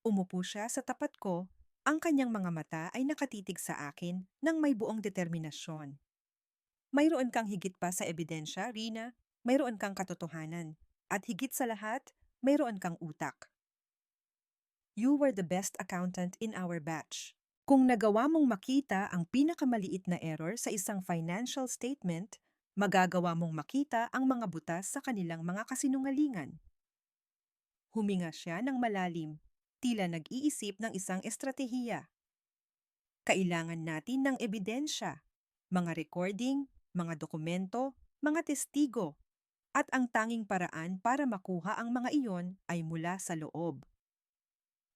Umupo siya sa tapat ko, ang kanyang mga mata ay nakatitig sa akin ng may buong determinasyon. Mayroon kang higit pa sa ebidensya, Rina. Mayroon kang katotohanan. At higit sa lahat, mayroon kang utak. You were the best accountant in our batch. Kung nagawa mong makita ang pinakamaliit na error sa isang financial statement, magagawa mong makita ang mga butas sa kanilang mga kasinungalingan. Huminga siya ng malalim, tila nag-iisip ng isang estratehiya. Kailangan natin ng ebidensya, mga recording, mga dokumento, mga testigo, at ang tanging paraan para makuha ang mga iyon ay mula sa loob.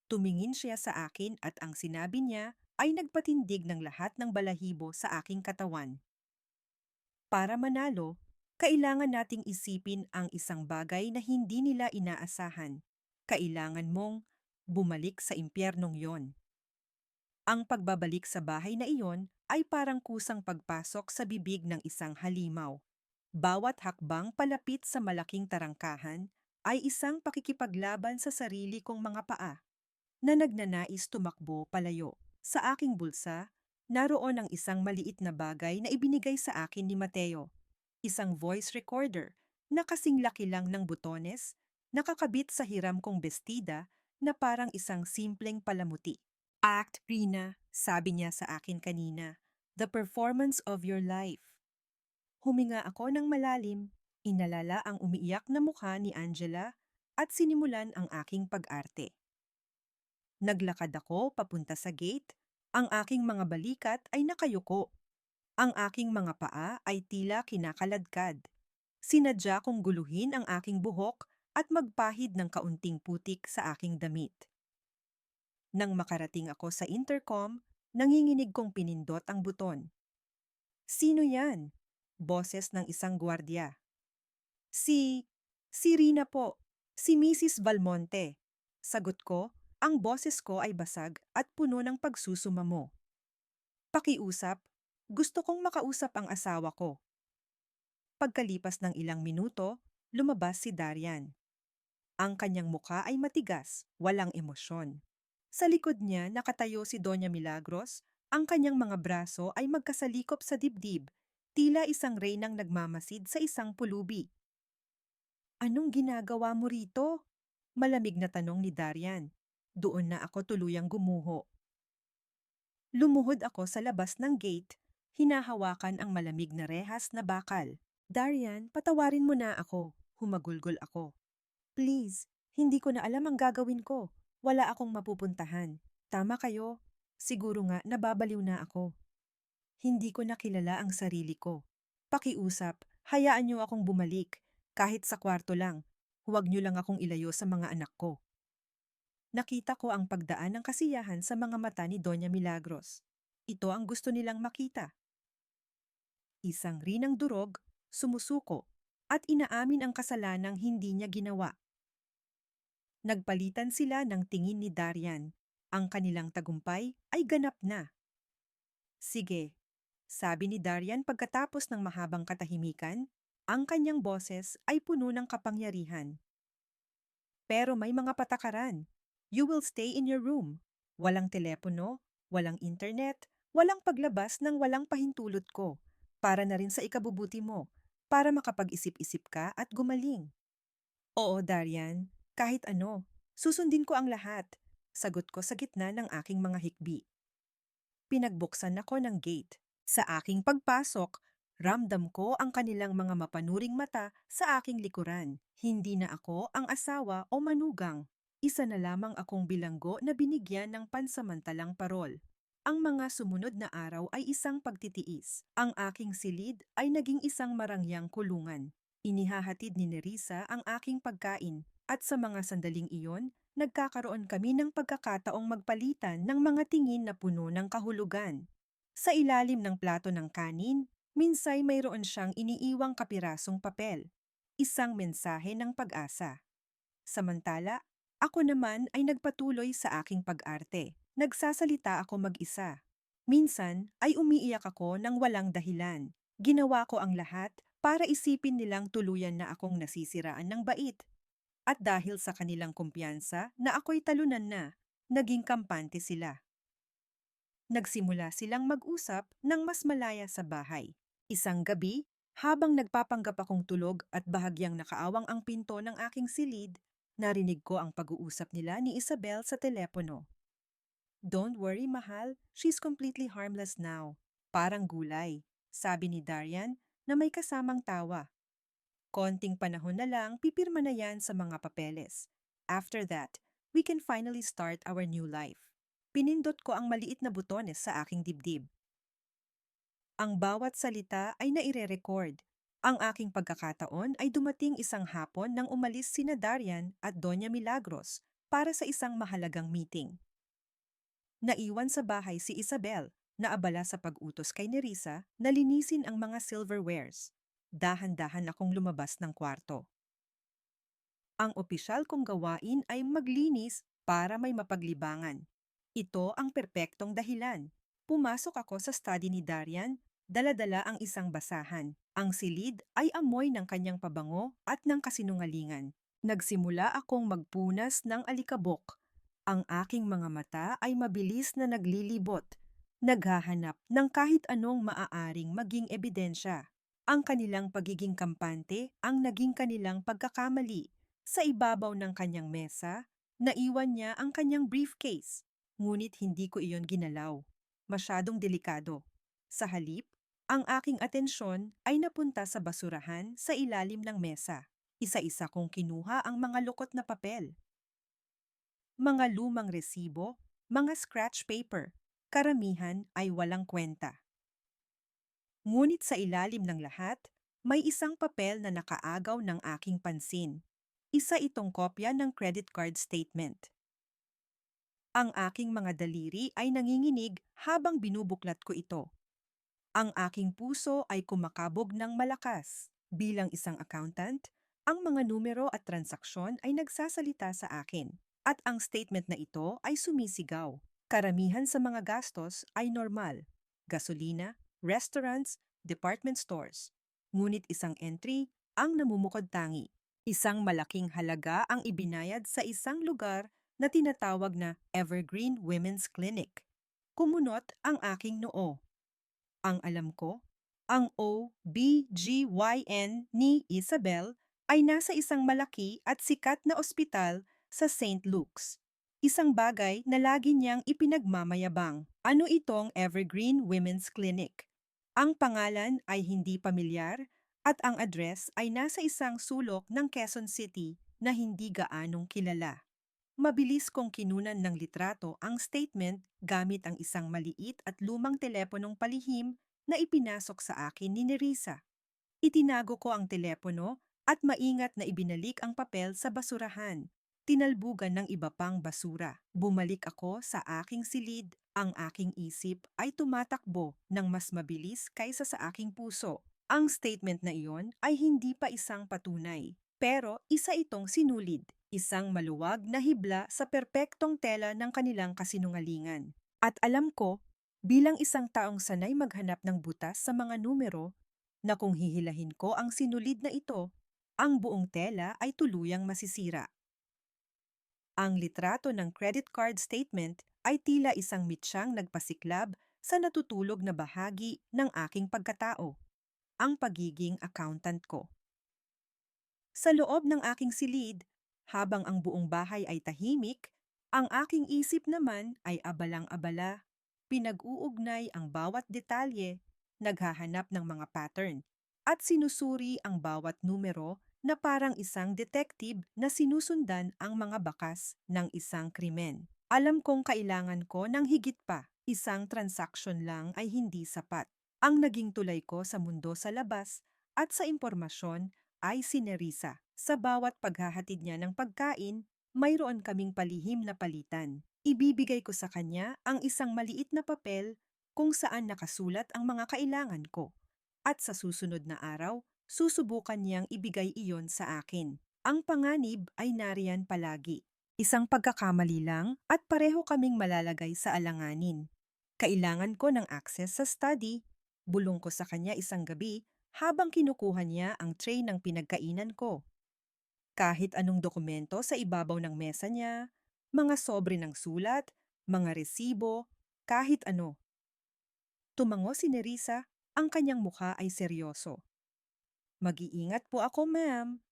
Tumingin siya sa akin at ang sinabi niya ay nagpatindig ng lahat ng balahibo sa aking katawan. Para manalo, kailangan nating isipin ang isang bagay na hindi nila inaasahan. Kailangan mong bumalik sa impyernong yon. Ang pagbabalik sa bahay na iyon ay parang kusang pagpasok sa bibig ng isang halimaw. Bawat hakbang palapit sa malaking tarangkahan ay isang pakikipaglaban sa sarili kong mga paa. na nagnanais tumakbo palayo. Sa aking bulsa, naroon ang isang maliit na bagay na ibinigay sa akin ni Mateo. Isang voice recorder na kasing laki lang ng butones, nakakabit sa hiram kong bestida na parang isang simpleng palamuti. Act, Rina, sabi niya sa akin kanina. The performance of your life. Huminga ako ng malalim, inalala ang umiiyak na mukha ni Angela at sinimulan ang aking pag-arte. Naglakad ako papunta sa gate, ang aking mga balikat ay nakayuko. Ang aking mga paa ay tila kinakaladkad. Sinadya kong guluhin ang aking buhok at magpahid ng kaunting putik sa aking damit. Nang makarating ako sa intercom, nanginginig kong pinindot ang buton. Sino yan? Boses ng isang gwardiya. Si Rina po, si Mrs. Valmonte. Sagot ko, ang boses ko ay basag at puno ng pagsusumamo. Pakiusap, gusto kong makausap ang asawa ko. Pagkalipas ng ilang minuto, lumabas si Darian. Ang kanyang mukha ay matigas, walang emosyon. Sa likod niya nakatayo si Doña Milagros, ang kanyang mga braso ay magkasalikop sa dibdib, tila isang reynang nagmamasid sa isang pulubi. Anong ginagawa mo rito? Malamig na tanong ni Darian. Doon na ako tuluyang gumuho. Lumuhod ako sa labas ng gate, hinahawakan ang malamig na rehas na bakal. Darian, patawarin mo na ako. Humagulgol ako. Please, hindi ko na alam ang gagawin ko. Wala akong mapupuntahan. Tama kayo. Siguro nga nababaliw na ako. Hindi ko na kilala ang sarili ko. Pakiusap, hayaan niyo akong bumalik. Kahit sa kwarto lang, huwag niyo lang akong ilayo sa mga anak ko. Nakita ko ang pagdaan ng kasiyahan sa mga mata ni Doña Milagros. Ito ang gusto nilang makita. Isang rinang durog, sumusuko, at inaamin ang kasalanang hindi niya ginawa. Nagpalitan sila ng tingin ni Darian. Ang kanilang tagumpay ay ganap na. Sige, sabi ni Darian pagkatapos ng mahabang katahimikan. Ang kanyang boses ay puno ng kapangyarihan. Pero may mga patakaran. You will stay in your room. Walang telepono, walang internet, walang paglabas ng walang pahintulot ko. Para na rin sa ikabubuti mo, para makapag-isip-isip ka at gumaling. Oo, Darian, kahit ano, susundin ko ang lahat. Sagot ko sa gitna ng aking mga hikbi. Pinagbuksan ako ng gate. Sa aking pagpasok, ramdam ko ang kanilang mga mapanuring mata sa aking likuran. Hindi na ako ang asawa o manugang. Isa na lamang akong bilanggo na binigyan ng pansamantalang parol. Ang mga sumunod na araw ay isang pagtitiis. Ang aking silid ay naging isang marangyang kulungan. Inihahatid ni Nerissa ang aking pagkain at sa mga sandaling iyon, nagkakaroon kami ng pagkakataong magpalitan ng mga tingin na puno ng kahulugan. Sa ilalim ng plato ng kanin, minsay mayroon siyang iniiwang kapirasong papel, isang mensahe ng pag-asa. Samantala, ako naman ay nagpatuloy sa aking pag-arte. Nagsasalita ako mag-isa. Minsan ay umiiyak ako ng walang dahilan. Ginawa ko ang lahat para isipin nilang tuluyan na akong nasisiraan ng bait. At dahil sa kanilang kumpiyansa na ako'y talunan na, naging kampante sila. Nagsimula silang mag-usap ng mas malaya sa bahay. Isang gabi, habang nagpapanggap akong tulog at bahagyang nakaawang ang pinto ng aking silid, narinig ko ang pag-uusap nila ni Isabel sa telepono. Don't worry, mahal. She's completely harmless now. Parang gulay, sabi ni Darian na may kasamang tawa. Konting panahon na lang, pipirma na yan sa mga papeles. After that, we can finally start our new life. Pinindot ko ang maliit na butones sa aking dibdib. Ang bawat salita ay naire-record. Ang aking pagkakataon ay dumating isang hapon nang umalis sina Darian at Doña Milagros para sa isang mahalagang meeting. Naiwan sa bahay si Isabel, na abala sa pag-utos kay Nerissa na linisin ang mga silverwares. Dahan-dahan akong lumabas ng kwarto. Ang opisyal kong gawain ay maglinis para may mapaglibangan. Ito ang perpektong dahilan. Pumasok ako sa study ni Darian, dala-dala ang isang basahan. Ang silid ay amoy ng kanyang pabango at ng kasinungalingan. Nagsimula akong magpunas ng alikabok. Ang aking mga mata ay mabilis na naglilibot, naghahanap ng kahit anong maaaring maging ebidensya. Ang kanilang pagiging kampante ang naging kanilang pagkakamali. Sa ibabaw ng kanyang mesa, naiwan niya ang kanyang briefcase. Ngunit hindi ko iyon ginalaw. Masyadong delikado. Sa halip, ang aking atensyon ay napunta sa basurahan sa ilalim ng mesa. Isa-isa kong kinuha ang mga lukot na papel. Mga lumang resibo, mga scratch paper, karamihan ay walang kwenta. Ngunit sa ilalim ng lahat, may isang papel na nakaagaw ng aking pansin. Isa itong kopya ng credit card statement. Ang aking mga daliri ay nanginginig habang binubuklat ko ito. Ang aking puso ay kumakabog ng malakas. Bilang isang accountant, ang mga numero at transaksyon ay nagsasalita sa akin. At ang statement na ito ay sumisigaw. Karamihan sa mga gastos ay normal. Gasolina, restaurants, department stores. Ngunit isang entry ang namumukod tangi. Isang malaking halaga ang ibinayad sa isang lugar na tinatawag na Evergreen Women's Clinic. Kumunot ang aking noo. Ang alam ko, ang OBGYN ni Isabel ay nasa isang malaki at sikat na ospital sa St. Luke's. Isang bagay na lagi niyang ipinagmamayabang. Ano itong Evergreen Women's Clinic? Ang pangalan ay hindi pamilyar at ang address ay nasa isang sulok ng Quezon City na hindi gaanong kilala. Mabilis kong kinunan ng litrato ang statement gamit ang isang maliit at lumang teleponong palihim na ipinasok sa akin ni Nerissa. Itinago ko ang telepono at maingat na ibinalik ang papel sa basurahan. Tinalbugan ng iba pang basura. Bumalik ako sa aking silid. Ang aking isip ay tumatakbo ng mas mabilis kaysa sa aking puso. Ang statement na iyon ay hindi pa isang patunay, pero isa itong sinulid. Isang maluwag na hibla sa perpektong tela ng kanilang kasinungalingan. At alam ko, bilang isang taong sanay maghanap ng butas sa mga numero, na kung hihilahin ko ang sinulid na ito, ang buong tela ay tuluyang masisira. Ang litrato ng credit card statement ay tila isang mitsyang nagpasiklab sa natutulog na bahagi ng aking pagkatao, ang pagiging accountant ko. Sa loob ng aking silid, habang ang buong bahay ay tahimik, ang aking isip naman ay abalang-abala. Pinag-uugnay ang bawat detalye, naghahanap ng mga pattern, at sinusuri ang bawat numero na parang isang detective na sinusundan ang mga bakas ng isang krimen. Alam kong kailangan ko ng higit pa. Isang transaksyon lang ay hindi sapat. Ang naging tulay ko sa mundo sa labas at sa impormasyon ay si Nerissa. Sa bawat paghahatid niya ng pagkain, mayroon kaming palihim na palitan. Ibibigay ko sa kanya ang isang maliit na papel kung saan nakasulat ang mga kailangan ko. At sa susunod na araw, susubukan niyang ibigay iyon sa akin. Ang panganib ay nariyan palagi. Isang pagkakamali lang at pareho kaming malalagay sa alanganin. Kailangan ko ng access sa study. Bulong ko sa kanya isang gabi habang kinukuha niya ang tray ng pinagkainan ko. Kahit anong dokumento sa ibabaw ng mesa niya, mga sobre ng sulat, mga resibo, kahit ano. Tumango si Nerissa, ang kanyang mukha ay seryoso. Mag-iingat po ako, ma'am.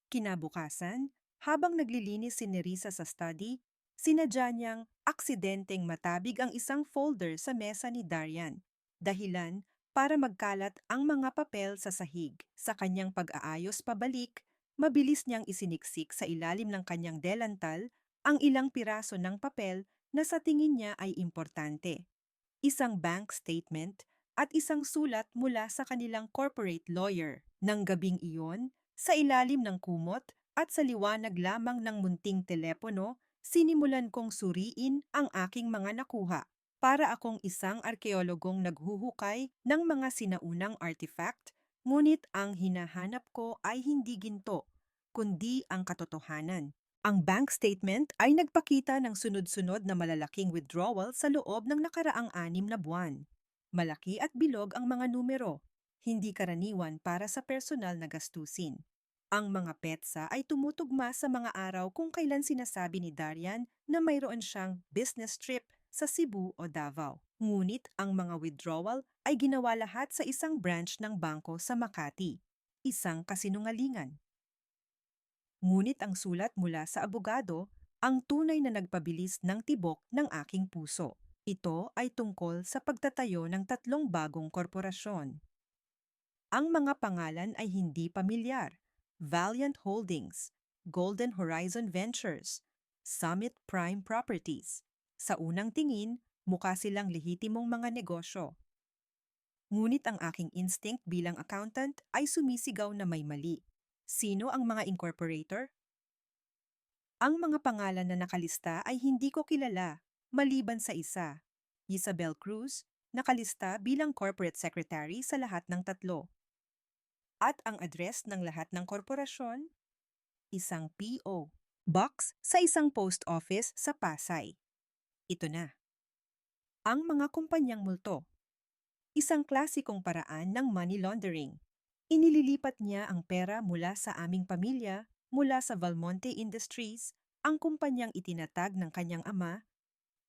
Kinabukasan, habang naglilinis si Nerissa sa study, sinadya niyang aksidenteng matabig ang isang folder sa mesa ni Darian. Dahilan para magkalat ang mga papel sa sahig. Sa kanyang pag-aayos pabalik, mabilis niyang isiniksik sa ilalim ng kanyang delantal ang ilang piraso ng papel na sa tingin niya ay importante. Isang bank statement at isang sulat mula sa kanilang corporate lawyer. Nang gabing iyon, sa ilalim ng kumot at sa liwanag lamang ng munting telepono, sinimulan kong suriin ang aking mga nakuha. Para akong isang arkeologong naghuhukay ng mga sinaunang artifact, ngunit ang hinahanap ko ay hindi ginto, kundi ang katotohanan. Ang bank statement ay nagpakita ng sunod-sunod na malalaking withdrawal sa loob ng nakaraang 6 na buwan. Malaki at bilog ang mga numero, hindi karaniwan para sa personal na gastusin. Ang mga petsa ay tumutugma sa mga araw kung kailan sinasabi ni Darian na mayroon siyang business trip sa Cebu o Davao. Ngunit ang mga withdrawal ay ginawa lahat sa isang branch ng bangko sa Makati. Isang kasinungalingan. Ngunit ang sulat mula sa abogado ang tunay na nagpabilis ng tibok ng aking puso. Ito ay tungkol sa pagtatayo ng 3 bagong korporasyon. Ang mga pangalan ay hindi pamilyar. Valiant Holdings, Golden Horizon Ventures, Summit Prime Properties. Sa unang tingin, mukha silang lehitimong mga negosyo. Ngunit ang aking instinct bilang accountant ay sumisigaw na may mali. Sino ang mga incorporator? Ang mga pangalan na nakalista ay hindi ko kilala, maliban sa isa. Isabel Cruz, nakalista bilang corporate secretary sa lahat ng 3. At ang address ng lahat ng korporasyon? Isang PO. Box sa isang post office sa Pasay. Ito na. Ang mga kumpanyang multo. Isang klasikong paraan ng money laundering. Inililipat niya ang pera mula sa aming pamilya, mula sa Valmonte Industries, ang kumpanyang itinatag ng kanyang ama,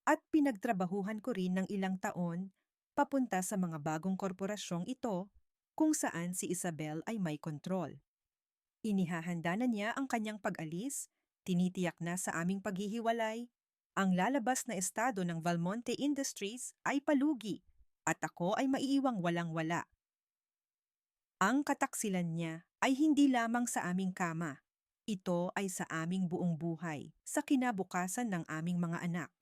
at pinagtrabahuhan ko rin ng ilang taon, papunta sa mga bagong korporasyong ito, kung saan si Isabel ay may kontrol. Inihahanda na niya ang kanyang pag-alis, tinitiyak na sa aming paghihiwalay, ang lalabas na estado ng Valmonte Industries ay palugi at ako ay maiiwang walang-wala. Ang kataksilan niya ay hindi lamang sa aming kama. Ito ay sa aming buong buhay, sa kinabukasan ng aming mga anak.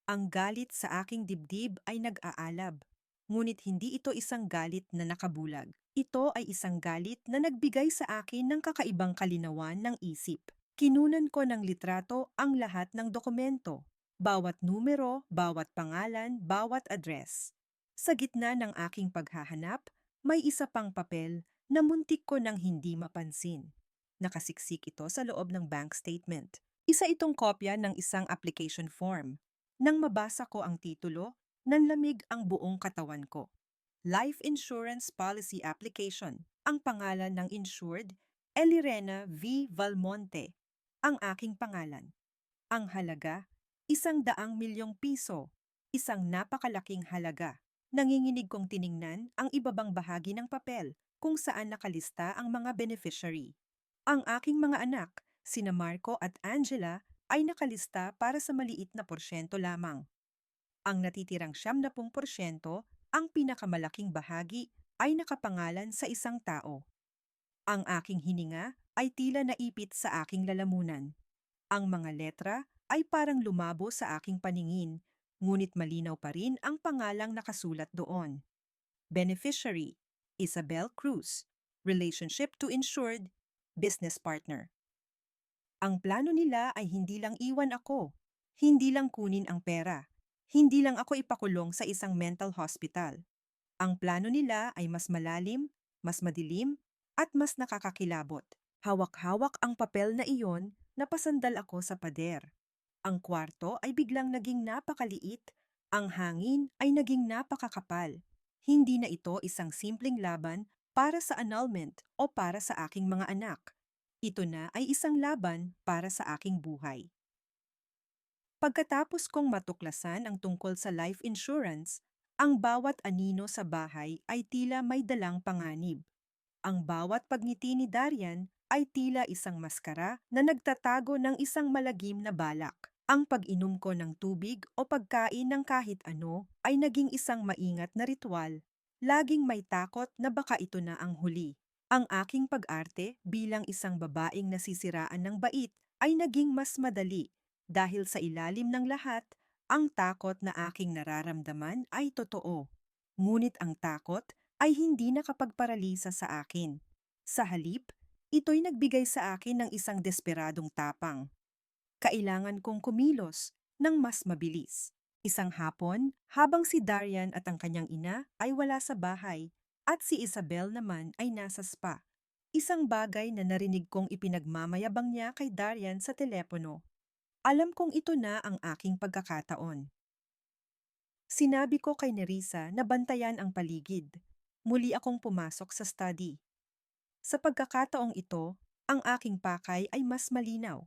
Ang galit sa aking dibdib ay nag-aalab, ngunit hindi ito isang galit na nakabulag. Ito ay isang galit na nagbigay sa akin ng kakaibang kalinawan ng isip. Kinunan ko ng litrato ang lahat ng dokumento, bawat numero, bawat pangalan, bawat address. Sa gitna ng aking paghahanap, may isa pang papel na muntik ko nang hindi mapansin. Nakasiksik ito sa loob ng bank statement. Isa itong kopya ng isang application form. Nang mabasa ko ang titulo, nanlamig ang buong katawan ko. Life Insurance Policy Application. Ang pangalan ng insured, Elirena V. Valmonte. Ang aking pangalan. Ang halaga, 100 milyong piso. Isang napakalaking halaga. Nanginginig kong tiningnan ang ibabang bahagi ng papel kung saan nakalista ang mga beneficiary. Ang aking mga anak, sina Marco at Angela, ay nakalista para sa maliit na porsyento lamang. Ang natitirang 70%, ang pinakamalaking bahagi, ay nakapangalan sa isang tao. Ang aking hininga ay tila naipit sa aking lalamunan. Ang mga letra ay parang lumabo sa aking paningin, ngunit malinaw pa rin ang pangalang nakasulat doon. Beneficiary, Isabel Cruz. Relationship to insured, business partner. Ang plano nila ay hindi lang iwan ako, hindi lang kunin ang pera, hindi lang ako ipakulong sa isang mental hospital. Ang plano nila ay mas malalim, mas madilim, at mas nakakakilabot. Hawak-hawak ang papel na iyon, napasandal ako sa pader. Ang kwarto ay biglang naging napakaliit, ang hangin ay naging napakakapal. Hindi na ito isang simpleng laban para sa annulment o para sa aking mga anak. Ito na ay isang laban para sa aking buhay. Pagkatapos kong matuklasan ang tungkol sa life insurance, ang bawat anino sa bahay ay tila may dalang panganib. Ang bawat pagngiti ni Darian ay tila isang maskara na nagtatago ng isang malagim na balak. Ang pag-inom ko ng tubig o pagkain ng kahit ano ay naging isang maingat na ritual. Laging may takot na baka ito na ang huli. Ang aking pag-arte bilang isang babaeng nasisiraan ng bait ay naging mas madali dahil sa ilalim ng lahat, ang takot na aking nararamdaman ay totoo. Ngunit ang takot ay hindi nakapagparalisa sa akin. Sa halip, ito'y nagbigay sa akin ng isang desperadong tapang. Kailangan kong kumilos ng mas mabilis. Isang hapon, habang si Darian at ang kanyang ina ay wala sa bahay at si Isabel naman ay nasa spa. Isang bagay na narinig kong ipinagmamayabang niya kay Darian sa telepono. Alam kong ito na ang aking pagkakataon. Sinabi ko kay Nerissa na bantayan ang paligid. Muli akong pumasok sa study. Sa pagkakataong ito, ang aking pakay ay mas malinaw.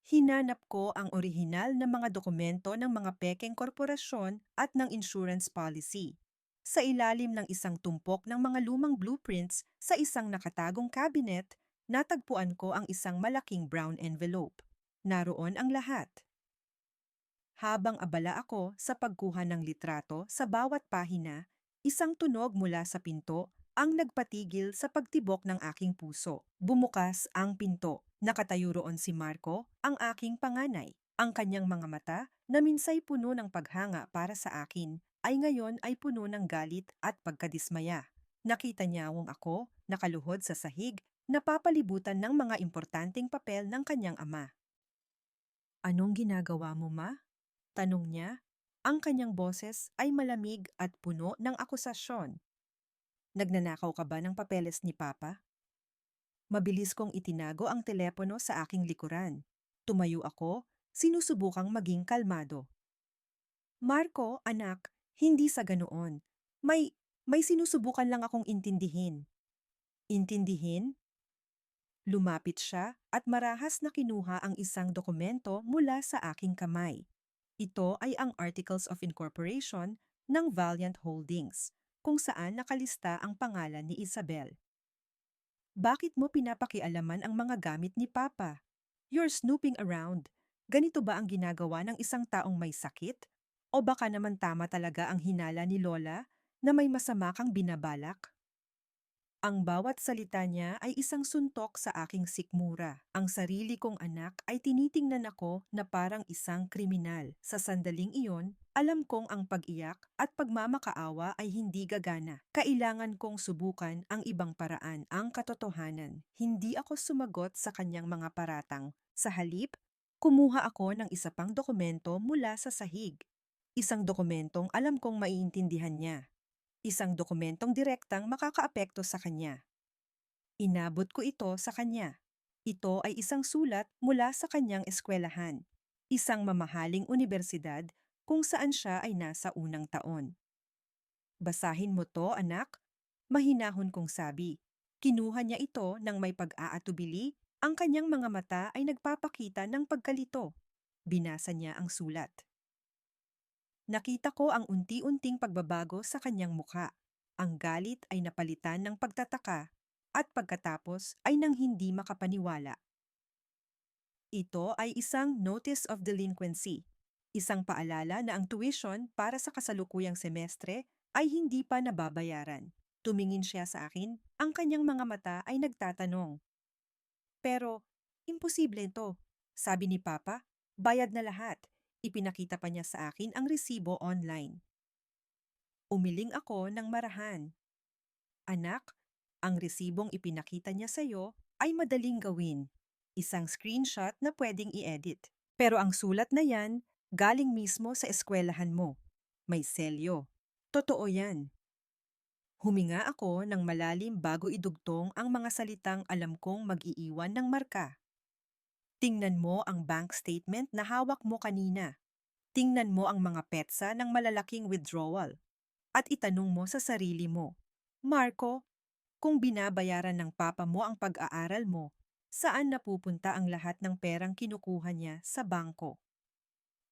Hinanap ko ang orihinal na mga dokumento ng mga pekeng korporasyon at ng insurance policy. Sa ilalim ng isang tumpok ng mga lumang blueprints sa isang nakatagong cabinet, natagpuan ko ang isang malaking brown envelope. Naroon ang lahat. Habang abala ako sa pagkuha ng litrato sa bawat pahina, isang tunog mula sa pinto ang nagpatigil sa pagtibok ng aking puso. Bumukas ang pinto. Nakatayo roon si Marco, ang aking panganay. Ang kanyang mga mata, na minsay puno ng paghanga para sa akin, ay ngayon ay puno ng galit at pagkadismaya. Nakita niya ako, nakaluhod sa sahig, napapalibutan ng mga importanteng papel ng kanyang ama. Anong ginagawa mo, ma? Tanong niya. Ang kanyang boses ay malamig at puno ng akusasyon. Nagnanakaw ka ba ng papeles ni Papa? Mabilis kong itinago ang telepono sa aking likuran. Tumayo ako, sinusubukang maging kalmado. Marco, anak, hindi sa ganoon. May sinusubukan lang akong intindihin. Intindihin? Lumapit siya at marahas na kinuha ang isang dokumento mula sa aking kamay. Ito ay ang Articles of Incorporation ng Valiant Holdings, kung saan nakalista ang pangalan ni Isabel. Bakit mo pinapakialaman ang mga gamit ni Papa? You're snooping around. Ganito ba ang ginagawa ng isang taong may sakit? O baka naman tama talaga ang hinala ni Lola na may masama kang binabalak? Ang bawat salita niya ay isang suntok sa aking sikmura. Ang sarili kong anak ay tinitingnan ako na parang isang kriminal. Sa sandaling iyon, alam kong ang pag-iyak at pagmamakaawa ay hindi gagana. Kailangan kong subukan ang ibang paraan, ang katotohanan. Hindi ako sumagot sa kanyang mga paratang. Sa halip, kumuha ako ng isa pang dokumento mula sa sahig. Isang dokumentong alam kong maiintindihan niya. Isang dokumentong direktang makakaapekto sa kanya. Inabot ko ito sa kanya. Ito ay isang sulat mula sa kanyang eskwelahan, isang mamahaling universidad kung saan siya ay nasa unang taon. Basahin mo to, anak, mahinahon kong sabi. Kinuha niya ito ng may pag-aatubili, ang kanyang mga mata ay nagpapakita ng pagkalito. Binasa niya ang sulat. Nakita ko ang unti-unting pagbabago sa kanyang mukha. Ang galit ay napalitan ng pagtataka at pagkatapos ay nang hindi makapaniwala. Ito ay isang Notice of Delinquency, isang paalala na ang tuition para sa kasalukuyang semestre ay hindi pa nababayaran. Tumingin siya sa akin, ang kanyang mga mata ay nagtatanong. Pero, imposible ito, sabi ni Papa, bayad na lahat. Ipinakita pa niya sa akin ang resibo online. Umiling ako ng marahan. Anak, ang resibong ipinakita niya sa iyo ay madaling gawin. Isang screenshot na pwedeng i-edit. Pero ang sulat na yan, galing mismo sa eskwelahan mo. May selyo. Totoo yan. Huminga ako ng malalim bago idugtong ang mga salitang alam kong mag-iiwan ng marka. Tingnan mo ang bank statement na hawak mo kanina. Tingnan mo ang mga petsa ng malalaking withdrawal. At itanong mo sa sarili mo, Marco, kung binabayaran ng papa mo ang pag-aaral mo, saan napupunta ang lahat ng perang kinukuha niya sa bangko?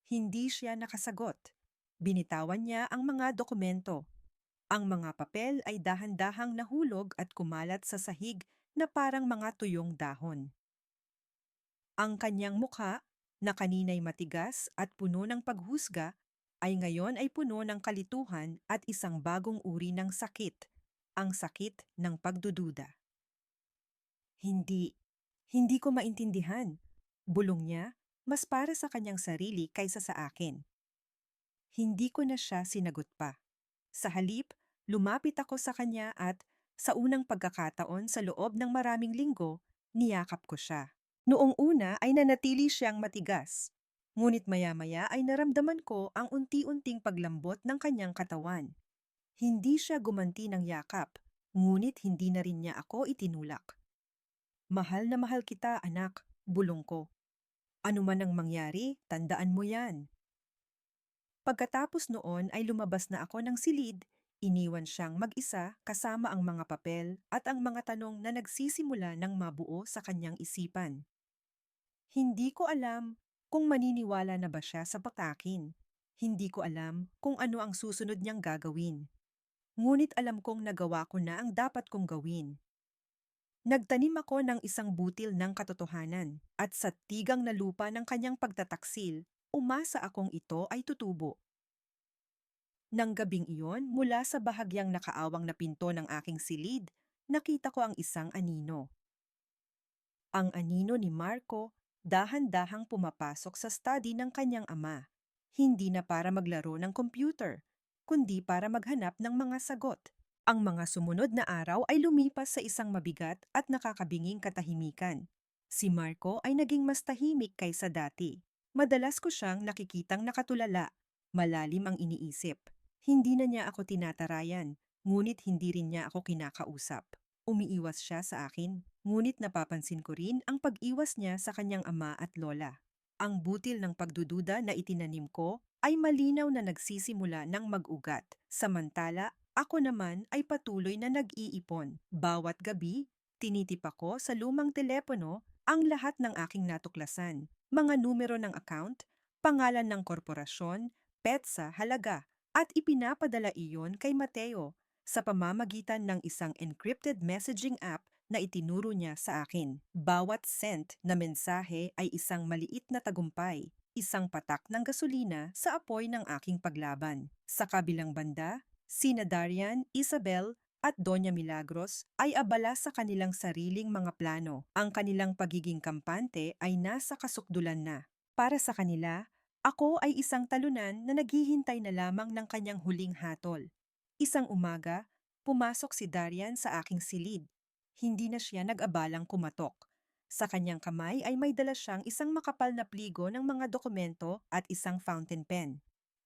Hindi siya nakasagot. Binitawan niya ang mga dokumento. Ang mga papel ay dahan-dahang nahulog at kumalat sa sahig na parang mga tuyong dahon. Ang kanyang mukha, na kanina'y matigas at puno ng paghusga, ay ngayon ay puno ng kalituhan at isang bagong uri ng sakit, ang sakit ng pagdududa. Hindi ko maintindihan. Bulong niya, mas para sa kanyang sarili kaysa sa akin. Hindi ko na siya sinagot pa. Sa halip, lumapit ako sa kanya at, sa unang pagkakataon sa loob ng maraming linggo, niyakap ko siya. Noong una ay nanatili siyang matigas. Ngunit maya-maya ay naramdaman ko ang unti-unting paglambot ng kanyang katawan. Hindi siya gumanti ng yakap, ngunit hindi na rin niya ako itinulak. Mahal na mahal kita, anak, bulong ko. Ano man ang mangyari, tandaan mo yan. Pagkatapos noon ay lumabas na ako ng silid, Iniwan siyang mag-isa kasama ang mga papel at ang mga tanong na nagsisimula ng mabuo sa kanyang isipan. Hindi ko alam kung maniniwala na ba siya sa patakin. Hindi ko alam kung ano ang susunod niyang gagawin. Ngunit alam kong nagawa ko na ang dapat kong gawin. Nagtanim ako ng isang butil ng katotohanan at sa tigang na lupa ng kanyang pagtataksil, umasa akong ito ay tutubo. Nang gabing iyon, mula sa bahagyang nakaawang na pinto ng aking silid, nakita ko ang isang anino. Ang anino ni Marco, dahan-dahang pumapasok sa study ng kanyang ama. Hindi na para maglaro ng computer, kundi para maghanap ng mga sagot. Ang mga sumunod na araw ay lumipas sa isang mabigat at nakakabinging katahimikan. Si Marco ay naging mas tahimik kaysa dati. Madalas ko siyang nakikitang nakatulala. Malalim ang iniisip. Hindi na niya ako tinatarayan, ngunit hindi rin niya ako kinakausap. Umiiwas siya sa akin, ngunit napapansin ko rin ang pag-iwas niya sa kanyang ama at lola. Ang butil ng pagdududa na itinanim ko ay malinaw na nagsisimula ng mag-ugat, samantala ako naman ay patuloy na nag-iipon. Bawat gabi, tinitip ako sa lumang telepono ang lahat ng aking natuklasan, mga numero ng account, pangalan ng korporasyon, petsa, halaga, at ipinapadala iyon kay Mateo sa pamamagitan ng isang encrypted messaging app na itinuro niya sa akin. Bawat sent na mensahe ay isang maliit na tagumpay, isang patak ng gasolina sa apoy ng aking paglaban. Sa kabilang banda, sina Darian, Isabel, at Doña Milagros ay abala sa kanilang sariling mga plano. Ang kanilang pagiging kampante ay nasa kasukdulan na. Para sa kanila, ako ay isang talunan na naghihintay na lamang ng kanyang huling hatol. Isang umaga, pumasok si Darian sa aking silid. Hindi na siya nag-abalang kumatok. Sa kanyang kamay ay may dala siyang isang makapal na pligo ng mga dokumento at isang fountain pen.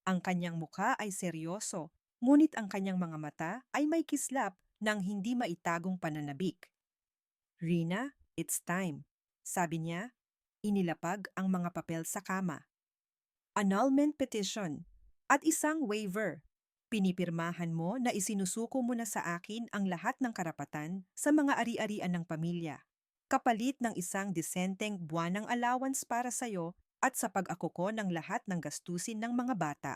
Ang kanyang mukha ay seryoso, ngunit ang kanyang mga mata ay may kislap ng hindi maitagong pananabik. Rina, it's time. Sabi niya, inilapag ang mga papel sa kama. Annulment petition at isang waiver. Pinipirmahan mo na isinusuko mo na sa akin ang lahat ng karapatan sa mga ari-arian ng pamilya, kapalit ng isang disenteng buwanang allowance para sa'yo at sa pag-akuko ng lahat ng gastusin ng mga bata.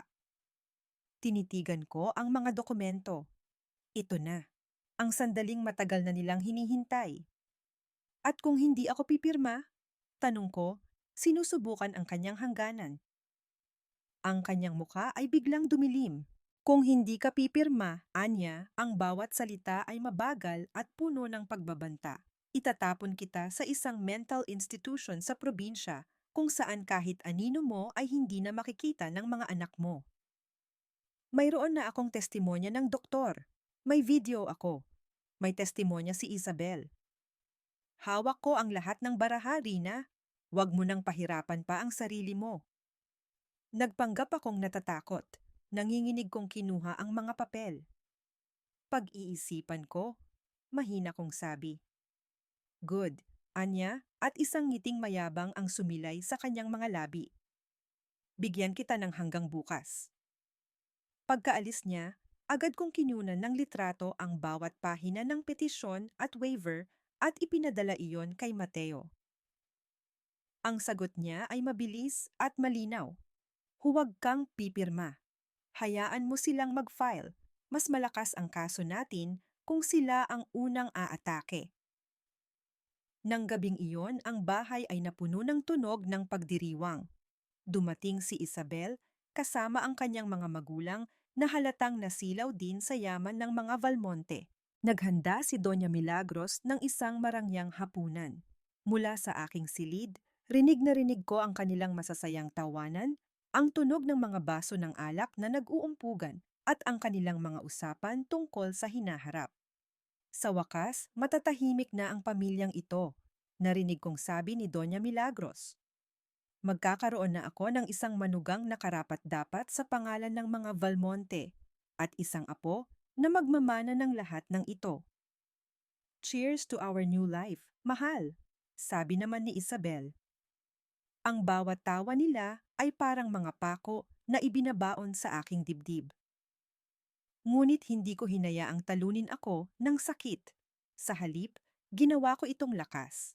Tinitigan ko ang mga dokumento. Ito na. Ang sandaling matagal na nilang hinihintay. At kung hindi ako pipirma, tanong ko, sinusubukan ang kanyang hangganan. Ang kanyang mukha ay biglang dumilim. Kung hindi ka pipirma, anya, ang bawat salita ay mabagal at puno ng pagbabanta. Itatapon kita sa isang mental institution sa probinsya kung saan kahit anino mo ay hindi na makikita ng mga anak mo. Mayroon na akong testimonya ng doktor. May video ako. May testimonya si Isabel. Hawak ko ang lahat ng baraha, Rina. Huwag mo nang pahirapan pa ang sarili mo. Nagpanggap akong natatakot. Nanginginig kong kinuha ang mga papel. Pag-iisipan ko, mahina kong sabi. Good, Anya, at isang ngiting mayabang ang sumilay sa kanyang mga labi. Bigyan kita ng hanggang bukas. Pagkaalis niya, agad kong kinunan ng litrato ang bawat pahina ng petisyon at waiver at ipinadala iyon kay Mateo. Ang sagot niya ay mabilis at malinaw. Huwag kang pipirma. Hayaan mo silang mag-file. Mas malakas ang kaso natin kung sila ang unang aatake. Nang gabing iyon, ang bahay ay napuno ng tunog ng pagdiriwang. Dumating si Isabel kasama ang kanyang mga magulang na halatang nasilaw din sa yaman ng mga Valmonte. Naghanda si Doña Milagros ng isang marangyang hapunan. Mula sa aking silid, rinig na rinig ko ang kanilang masasayang tawanan, ang tunog ng mga baso ng alak na nag-uumpugan at ang kanilang mga usapan tungkol sa hinaharap. Sa wakas, matatahimik na ang pamilyang ito, narinig kong sabi ni Doña Milagros. Magkakaroon na ako ng isang manugang na karapat-dapat sa pangalan ng mga Valmonte at isang apo na magmamana ng lahat ng ito. Cheers to our new life, mahal, sabi naman ni Isabel. Ang bawat tawa nila ay parang mga pako na ibinabaon sa aking dibdib. Ngunit hindi ko hinayaang talunin ako ng sakit. Sa halip, ginawa ko itong lakas.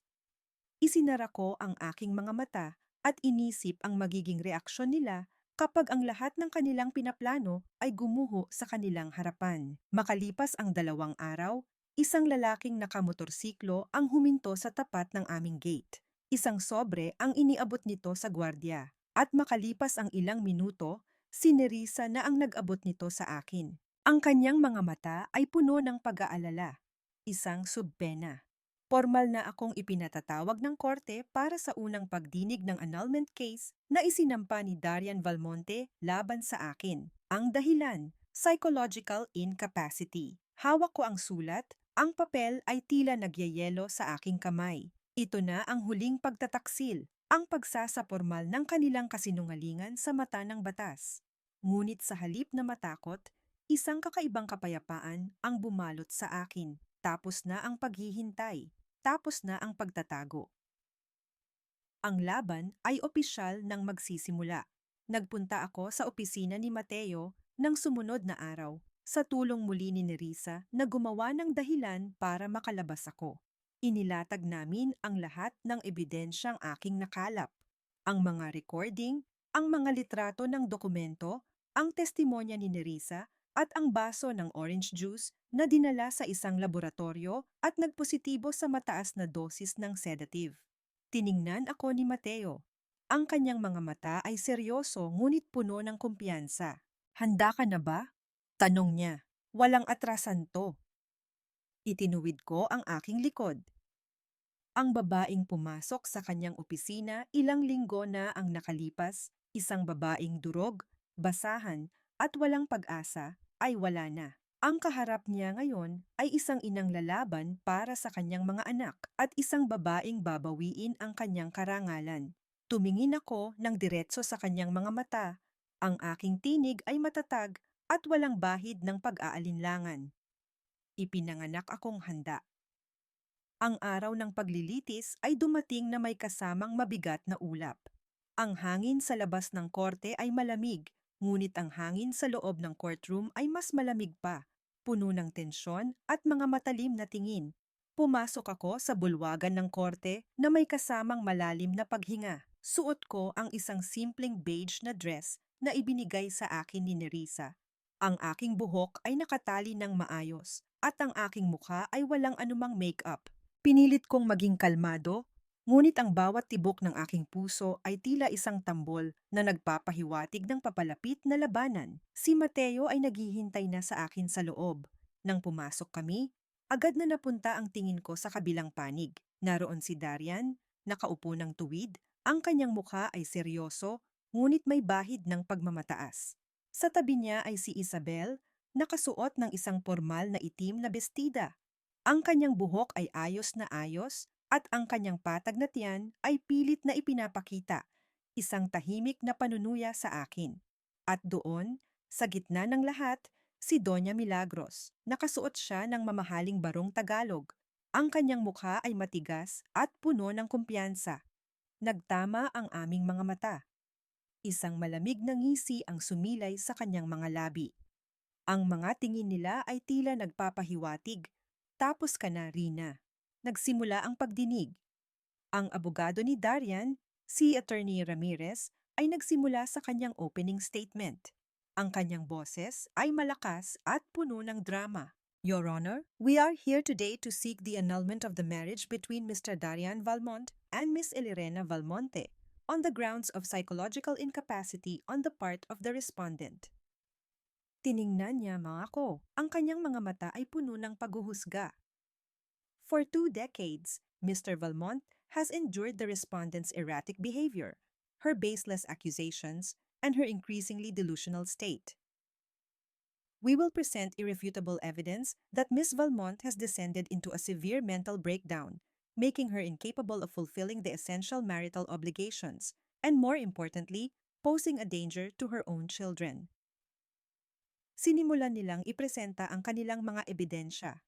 Isinara ko ang aking mga mata at inisip ang magiging reaksyon nila kapag ang lahat ng kanilang pinaplano ay gumuho sa kanilang harapan. Makalipas ang 2 araw, isang lalaking nakamotorsiklo ang huminto sa tapat ng aming gate. Isang sobre ang iniabot nito sa gwardya. At makalipas ang ilang minuto, si Nerissa na ang nag-abot nito sa akin. Ang kanyang mga mata ay puno ng pag-aalala. Isang subpena. Formal na akong ipinatatawag ng korte para sa unang pagdinig ng annulment case na isinampa ni Darian Valmonte laban sa akin. Ang dahilan, psychological incapacity. Hawak ko ang sulat, ang papel ay tila nagyayelo sa aking kamay. Ito na ang huling pagtataksil, ang pagsasapormal ng kanilang kasinungalingan sa mata ng batas. Ngunit sa halip na matakot, isang kakaibang kapayapaan ang bumalot sa akin. Tapos na ang paghihintay. Tapos na ang pagtatago. Ang laban ay opisyal nang magsisimula. Nagpunta ako sa opisina ni Mateo ng sumunod na araw sa tulong muli ni Nerissa na gumawa ng dahilan para makalabas ako. Inilatag namin ang lahat ng ebidensyang aking nakalap. Ang mga recording, ang mga litrato ng dokumento, ang testimonya ni Nerissa at ang baso ng orange juice na dinala sa isang laboratorio at nagpositibo sa mataas na dosis ng sedative. Tiningnan ako ni Mateo. Ang kanyang mga mata ay seryoso ngunit puno ng kumpiyansa. Handa ka na ba? Tanong niya. Walang atrasan to. Itinuwid ko ang aking likod. Ang babaeng pumasok sa kanyang opisina ilang linggo na ang nakalipas, isang babaeng durog, basahan, at walang pag-asa, ay wala na. Ang kaharap niya ngayon ay isang inang lalaban para sa kanyang mga anak at isang babaeng babawiin ang kanyang karangalan. Tumingin ako ng diretso sa kanyang mga mata. Ang aking tinig ay matatag at walang bahid ng pag-aalinlangan. Ipinanganak akong handa. Ang araw ng paglilitis ay dumating na may kasamang mabigat na ulap. Ang hangin sa labas ng korte ay malamig, ngunit ang hangin sa loob ng courtroom ay mas malamig pa, puno ng tensyon at mga matalim na tingin. Pumasok ako sa bulwagan ng korte na may kasamang malalim na paghinga. Suot ko ang isang simpleng beige na dress na ibinigay sa akin ni Nerissa. Ang aking buhok ay nakatali ng maayos at ang aking mukha ay walang anumang makeup. Pinilit kong maging kalmado, ngunit ang bawat tibok ng aking puso ay tila isang tambol na nagpapahiwatig ng papalapit na labanan. Si Mateo ay naghihintay na sa akin sa loob. Nang pumasok kami, agad na napunta ang tingin ko sa kabilang panig. Naroon si Darian, nakaupo ng tuwid, ang kanyang mukha ay seryoso, ngunit may bahid ng pagmamataas. Sa tabi niya ay si Isabel, nakasuot ng isang formal na itim na bestida. Ang kanyang buhok ay ayos na ayos at ang kanyang patag na tiyan ay pilit na ipinapakita, isang tahimik na panunuya sa akin. At doon, sa gitna ng lahat, si Doña Milagros. Nakasuot siya ng mamahaling barong Tagalog. Ang kanyang mukha ay matigas at puno ng kumpiyansa. Nagtama ang aming mga mata. Isang malamig na ngisi ang sumilay sa kanyang mga labi. Ang mga tingin nila ay tila nagpapahiwatig. Tapos ka na, Rina. Nagsimula ang pagdinig. Ang abogado ni Darian, si Attorney Ramirez, ay nagsimula sa kanyang opening statement. Ang kanyang boses ay malakas at puno ng drama. Your Honor, we are here today to seek the annulment of the marriage between Mr. Darian Valmont and Miss Elirena Valmonte on the grounds of psychological incapacity on the part of the respondent. Tiningnan niya mga ko. Ang kanyang mga mata ay puno ng paghuhusga. For 2 decades, Mr. Valmont has endured the respondent's erratic behavior, her baseless accusations, and her increasingly delusional state. We will present irrefutable evidence that Miss Valmont has descended into a severe mental breakdown, making her incapable of fulfilling the essential marital obligations, and more importantly, posing a danger to her own children. Sinimulan nilang ipresenta ang kanilang mga ebidensya.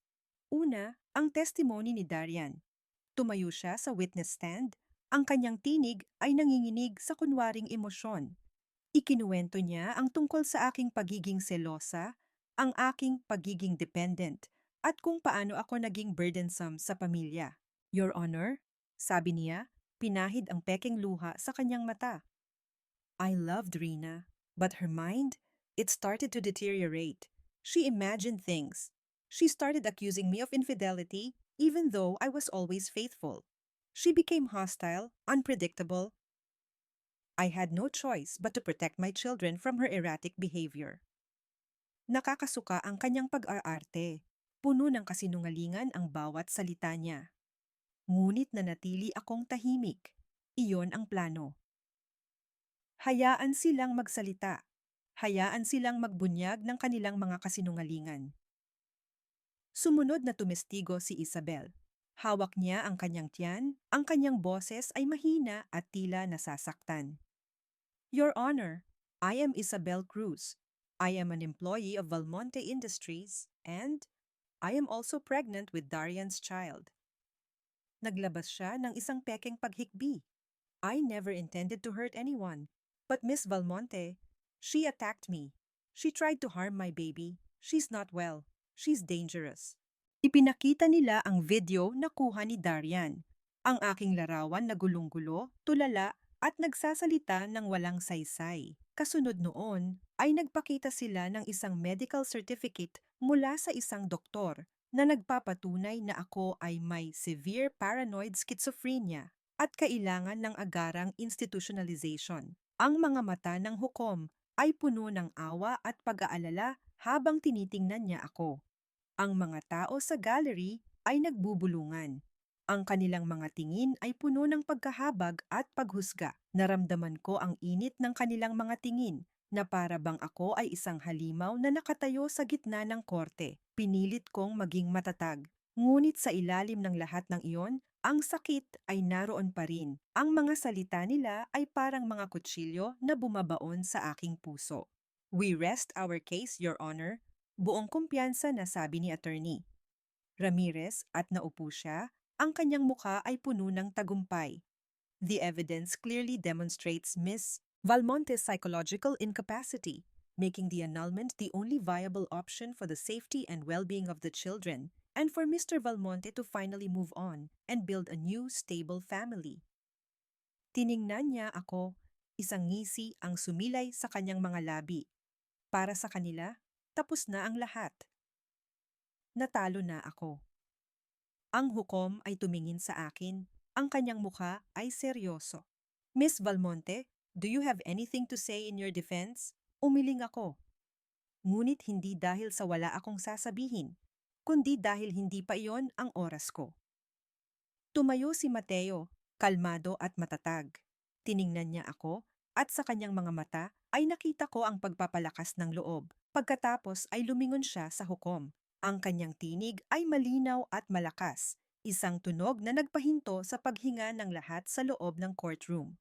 Una, ang testimony ni Darian. Tumayo siya sa witness stand. Ang kanyang tinig ay nanginginig sa kunwaring emosyon. Ikinuwento niya ang tungkol sa aking pagiging selosa, ang aking pagiging dependent, at kung paano ako naging burdensome sa pamilya. Your Honor, sabi niya, pinahid ang peking luha sa kanyang mata. I loved Rina, but her mind, it started to deteriorate. She imagined things. She started accusing me of infidelity, even though I was always faithful. She became hostile, unpredictable. I had no choice but to protect my children from her erratic behavior. Nakakasuka ang kanyang pag-aarte. Puno ng kasinungalingan ang bawat salita niya. Ngunit nanatili akong tahimik. Iyon ang plano. Hayaan silang magsalita. Hayaan silang magbunyag ng kanilang mga kasinungalingan. Sumunod na tumestigo si Isabel. Hawak niya ang kanyang tiyan, ang kanyang boses ay mahina at tila nasasaktan. Your Honor, I am Isabel Cruz. I am an employee of Valmonte Industries and I am also pregnant with Darian's child. Naglabas siya ng isang pekeng paghikbi. I never intended to hurt anyone. But Miss Valmonte, she attacked me. She tried to harm my baby. She's not well. She's dangerous. Ipinakita nila ang video na kuha ni Darian. Ang aking larawan na gulong-gulo, tulala at nagsasalita ng walang saysay. Kasunod noon ay nagpakita sila ng isang medical certificate mula sa isang doktor na nagpapatunay na ako ay may severe paranoid schizophrenia at kailangan ng agarang institutionalization. Ang mga mata ng hukom ay puno ng awa at pag-aalala habang tinitingnan niya ako. Ang mga tao sa gallery ay nagbubulungan. Ang kanilang mga tingin ay puno ng pagkahabag at paghusga. Naramdaman ko ang init ng kanilang mga tingin na para bang ako ay isang halimaw na nakatayo sa gitna ng korte. Pinilit kong maging matatag. Ngunit sa ilalim ng lahat ng iyon, ang sakit ay naroon pa rin. Ang mga salita nila ay parang mga kutsilyo na bumabaon sa aking puso. We rest our case, Your Honor. Buong kumpiyansa na sabi ni Attorney Ramirez at naupo siya, ang kanyang muka ay puno ng tagumpay. The evidence clearly demonstrates Miss Valmonte's psychological incapacity, making the annulment the only viable option for the safety and well-being of the children, and for Mr. Valmonte to finally move on and build a new, stable family. Tiningnan niya ako, isang ngisi ang sumilay sa kanyang mga labi. Para sa kanila, tapos na ang lahat. Natalo na ako. Ang hukom ay tumingin sa akin, ang kanyang mukha ay seryoso. Miss Valmonte, do you have anything to say in your defense? Umiling ako. Ngunit hindi dahil sa wala akong sasabihin, kundi dahil hindi pa iyon ang oras ko. Tumayo si Mateo, kalmado at matatag. Tiningnan niya ako at sa kanyang mga mata ay nakita ko ang pagpapalakas ng loob. Pagkatapos ay lumingon siya sa hukom. Ang kanyang tinig ay malinaw at malakas, isang tunog na nagpahinto sa paghinga ng lahat sa loob ng courtroom.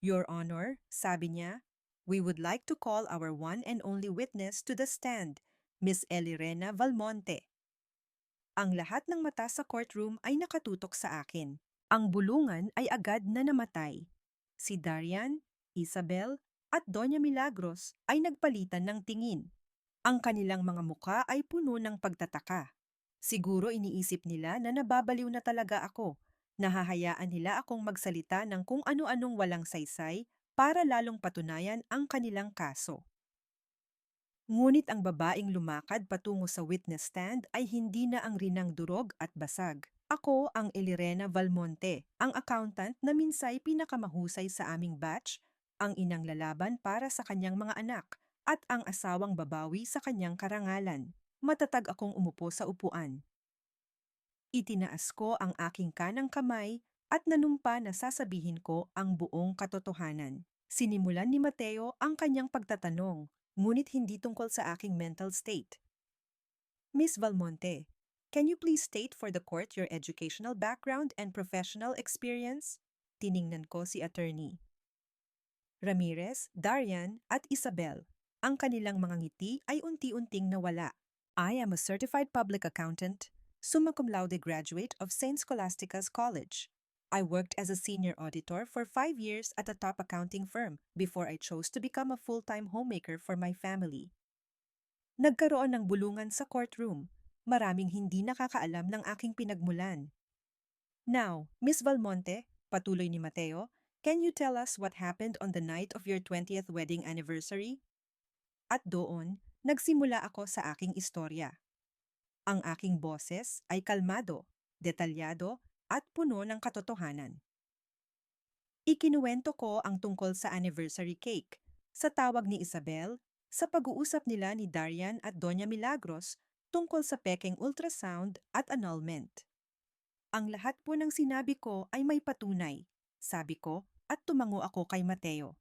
Your Honor, sabi niya, we would like to call our one and only witness to the stand, Miss Elirena Valmonte. Ang lahat ng mata sa courtroom ay nakatutok sa akin. Ang bulungan ay agad na namatay. Si Darian, Isabel, at Doña Milagros ay nagpalitan ng tingin. Ang kanilang mga muka ay puno ng pagtataka. Siguro iniisip nila na nababaliw na talaga ako. Nahahayaan nila akong magsalita ng kung ano-anong walang saysay para lalong patunayan ang kanilang kaso. Ngunit ang babaeng lumakad patungo sa witness stand ay hindi na ang rinang durog at basag. Ako ang Elirena Valmonte, ang accountant na minsay pinakamahusay sa aming batch, ang inang lalaban para sa kanyang mga anak, at ang asawang babawi sa kanyang karangalan. Matatag akong umupo sa upuan. Itinaas ko ang aking kanang kamay at nanumpa na sasabihin ko ang buong katotohanan. Sinimulan ni Mateo ang kanyang pagtatanong, ngunit hindi tungkol sa aking mental state. Miss Valmonte, can you please state for the court your educational background and professional experience? Tiningnan ko si attorney Ramirez, Darian at Isabel. Ang kanilang mga ngiti ay unti-unting nawala. I am a certified public accountant, summa cum laude graduate of St. Scholastica's College. I worked as a senior auditor for 5 years at a top accounting firm before I chose to become a full-time homemaker for my family. Nagkaroon ng bulungan sa courtroom. Maraming hindi nakakaalam ng aking pinagmulan. Now, Miss Valmonte, patuloy ni Mateo, can you tell us what happened on the night of your 20th wedding anniversary? At doon, nagsimula ako sa aking istorya. Ang aking boses ay kalmado, detalyado, at puno ng katotohanan. Ikinuwento ko ang tungkol sa anniversary cake, sa tawag ni Isabel, sa pag-uusap nila ni Darian at Doña Milagros tungkol sa peking ultrasound at annulment. Ang lahat po ng sinabi ko ay may patunay, sabi ko, at tumango ako kay Mateo.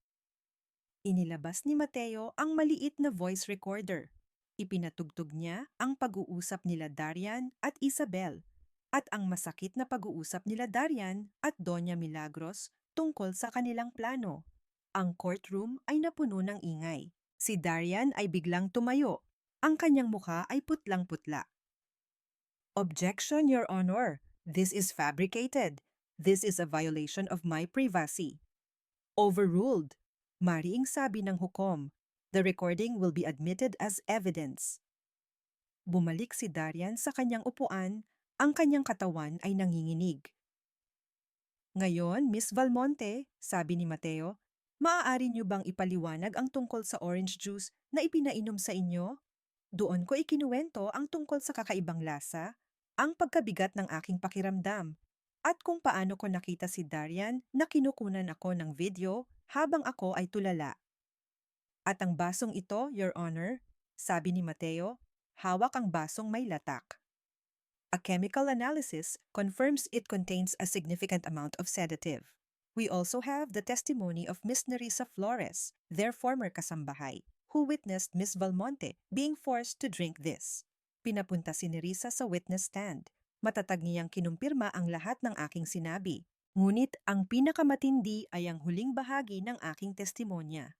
Inilabas ni Mateo ang maliit na voice recorder. Ipinatugtog niya ang pag-uusap nila Darian at Isabel at ang masakit na pag-uusap nila Darian at Doña Milagros tungkol sa kanilang plano. Ang courtroom ay napuno ng ingay. Si Darian ay biglang tumayo. Ang kanyang mukha ay putlang-putla. Objection, Your Honor. This is fabricated. This is a violation of my privacy. Overruled. Mariing sabi ng hukom. The recording will be admitted as evidence. Bumalik si Darian sa kanyang upuan, ang kanyang katawan ay nanginginig. Ngayon, Miss Valmonte, sabi ni Mateo, maaari niyo bang ipaliwanag ang tungkol sa orange juice na ipinainom sa inyo? Doon ko ikinuwento ang tungkol sa kakaibang lasa, ang pagkabigat ng aking pakiramdam, at kung paano ko nakita si Darian na kinukunan ako ng video habang ako ay tulala. At ang basong ito, Your Honor, sabi ni Mateo, hawak ang basong may latak. A chemical analysis confirms it contains a significant amount of sedative. We also have the testimony of Miss Nerissa Flores, their former kasambahay, who witnessed Miss Valmonte being forced to drink this. Pinapunta si Nerissa sa witness stand. Matatag niyang kinumpirma ang lahat ng aking sinabi. Ngunit ang pinakamatindi ay ang huling bahagi ng aking testimonya.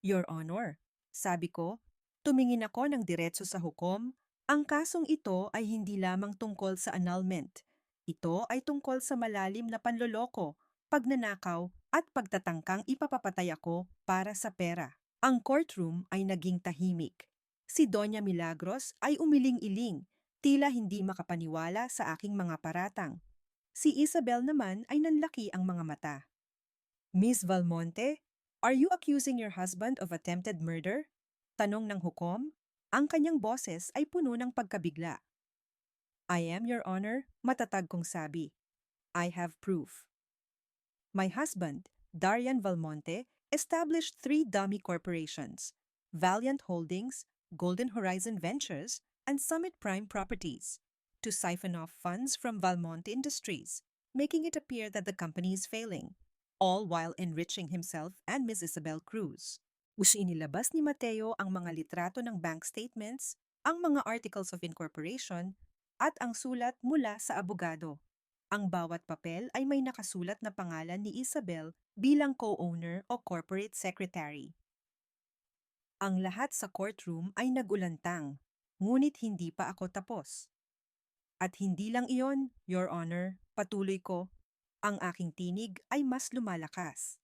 Your Honor, sabi ko, tumingin ako ng diretso sa hukom. Ang kasong ito ay hindi lamang tungkol sa annulment. Ito ay tungkol sa malalim na panloloko, pagnanakaw at pagtatangkang ipapapatay ako para sa pera. Ang courtroom ay naging tahimik. Si Doña Milagros ay umiling-iling, tila hindi makapaniwala sa aking mga paratang. Si Isabel naman ay nanlaki ang mga mata. Miss Valmonte, are you accusing your husband of attempted murder? Tanong ng hukom. Ang kanyang boses ay puno ng pagkabigla. I am, Your Honor, matatag kong sabi. I have proof. My husband, Darian Valmonte, established 3 dummy corporations, Valiant Holdings, Golden Horizon Ventures, and Summit Prime Properties, to siphon off funds from Valmonte Industries, making it appear that the company is failing, all while enriching himself and Miss Isabel Cruz. Inilabas ni Mateo ang mga litrato ng bank statements, ang mga articles of incorporation, at ang sulat mula sa abogado. Ang bawat papel ay may nakasulat na pangalan ni Isabel bilang co-owner o corporate secretary. Ang lahat sa courtroom ay nagulantang, ngunit hindi pa ako tapos. At hindi lang iyon, Your Honor, patuloy ko, ang aking tinig ay mas lumalakas.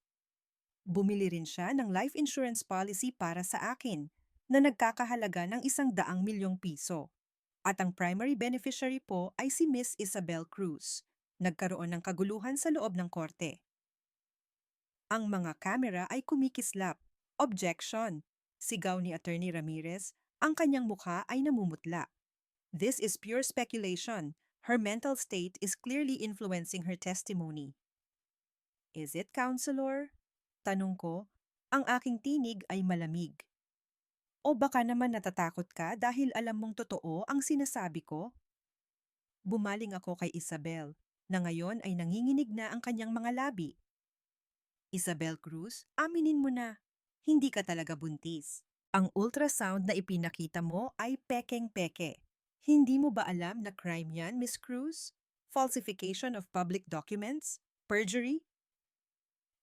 Bumili rin siya ng life insurance policy para sa akin na nagkakahalaga ng 100 milyong piso. At ang primary beneficiary po ay si Miss Isabel Cruz. Nagkaroon ng kaguluhan sa loob ng korte. Ang mga kamera ay kumikislap. Objection! Sigaw ni Attorney Ramirez, ang kanyang mukha ay namumutla. This is pure speculation. Her mental state is clearly influencing her testimony. Is it, Counselor? Tanong ko, ang aking tinig ay malamig. O baka naman natatakot ka dahil alam mong totoo ang sinasabi ko? Bumaling ako kay Isabel, na ngayon ay nanginginig na ang kanyang mga labi. Isabel Cruz, aminin mo na, hindi ka talaga buntis. Ang ultrasound na ipinakita mo ay pekeng-peke. Hindi mo ba alam na crime yan, Miss Cruz? Falsification of public documents? Perjury?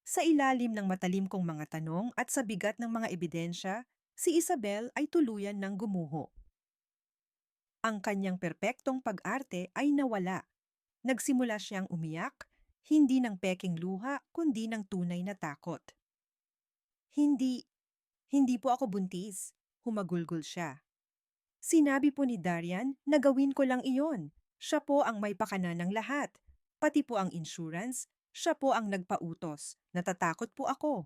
Sa ilalim ng matalim kong mga tanong at sa bigat ng mga ebidensya, si Isabel ay tuluyan ng gumuho. Ang kanyang perpektong pag-arte ay nawala. Nagsimula siyang umiyak, hindi ng peking luha kundi ng tunay na takot. Hindi po ako buntis, humagulgol siya. Sinabi po ni Darian na gawin ko lang iyon. Siya po ang may pakana ng lahat. Pati po ang insurance, siya po ang nagpautos. Natatakot po ako.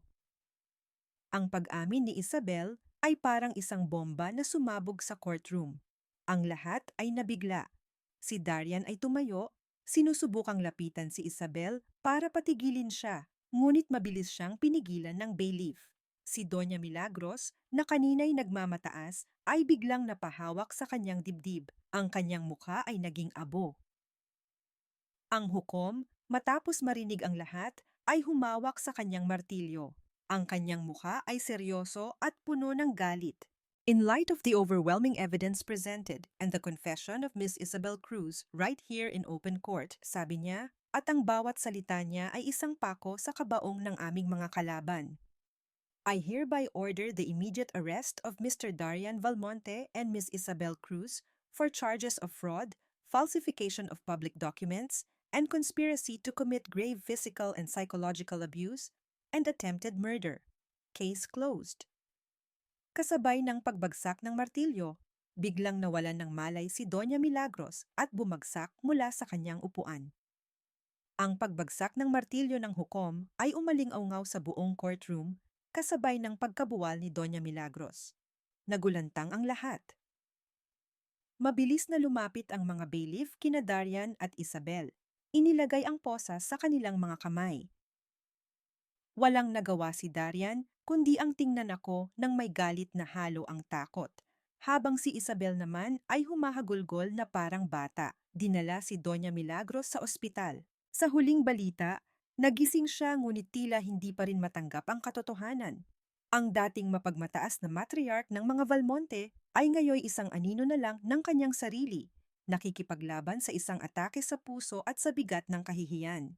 Ang pag-amin ni Isabel ay parang isang bomba na sumabog sa courtroom. Ang lahat ay nabigla. Si Darian ay tumayo, sinusubukang lapitan si Isabel para patigilin siya, ngunit mabilis siyang pinigilan ng bailiff. Si Doña Milagros, na kanina'y nagmamataas, ay biglang napahawak sa kanyang dibdib. Ang kanyang mukha ay naging abo. Ang hukom, matapos marinig ang lahat, ay humawak sa kanyang martilyo. Ang kanyang mukha ay seryoso at puno ng galit. In light of the overwhelming evidence presented and the confession of Miss Isabel Cruz right here in open court, sabi niya, at ang bawat salita niya ay isang pako sa kabaong ng aming mga kalaban. I hereby order the immediate arrest of Mr. Darian Valmonte and Miss Isabel Cruz for charges of fraud, falsification of public documents, and conspiracy to commit grave physical and psychological abuse and attempted murder. Case closed. Kasabay ng pagbagsak ng martilyo, biglang nawalan ng malay si Doña Milagros at bumagsak mula sa kanyang upuan. Ang pagbagsak ng martilyo ng hukom ay umaling-aungaw sa buong courtroom kasabay ng pagkabuwal ni Doña Milagros. Nagulantang ang lahat. Mabilis na lumapit ang mga bailiff kina Darian at Isabel. Inilagay ang posas sa kanilang mga kamay. Walang nagawa si Darian, kundi ang tingnan ako nang may galit na halo ang takot. Habang si Isabel naman ay humahagulgol na parang bata. Dinala si Doña Milagros sa ospital. Sa huling balita, nagising siya ngunit tila hindi pa rin matanggap ang katotohanan. Ang dating mapagmataas na matriarch ng mga Valmonte ay ngayoy isang anino na lang ng kanyang sarili, nakikipaglaban sa isang atake sa puso at sa bigat ng kahihiyan.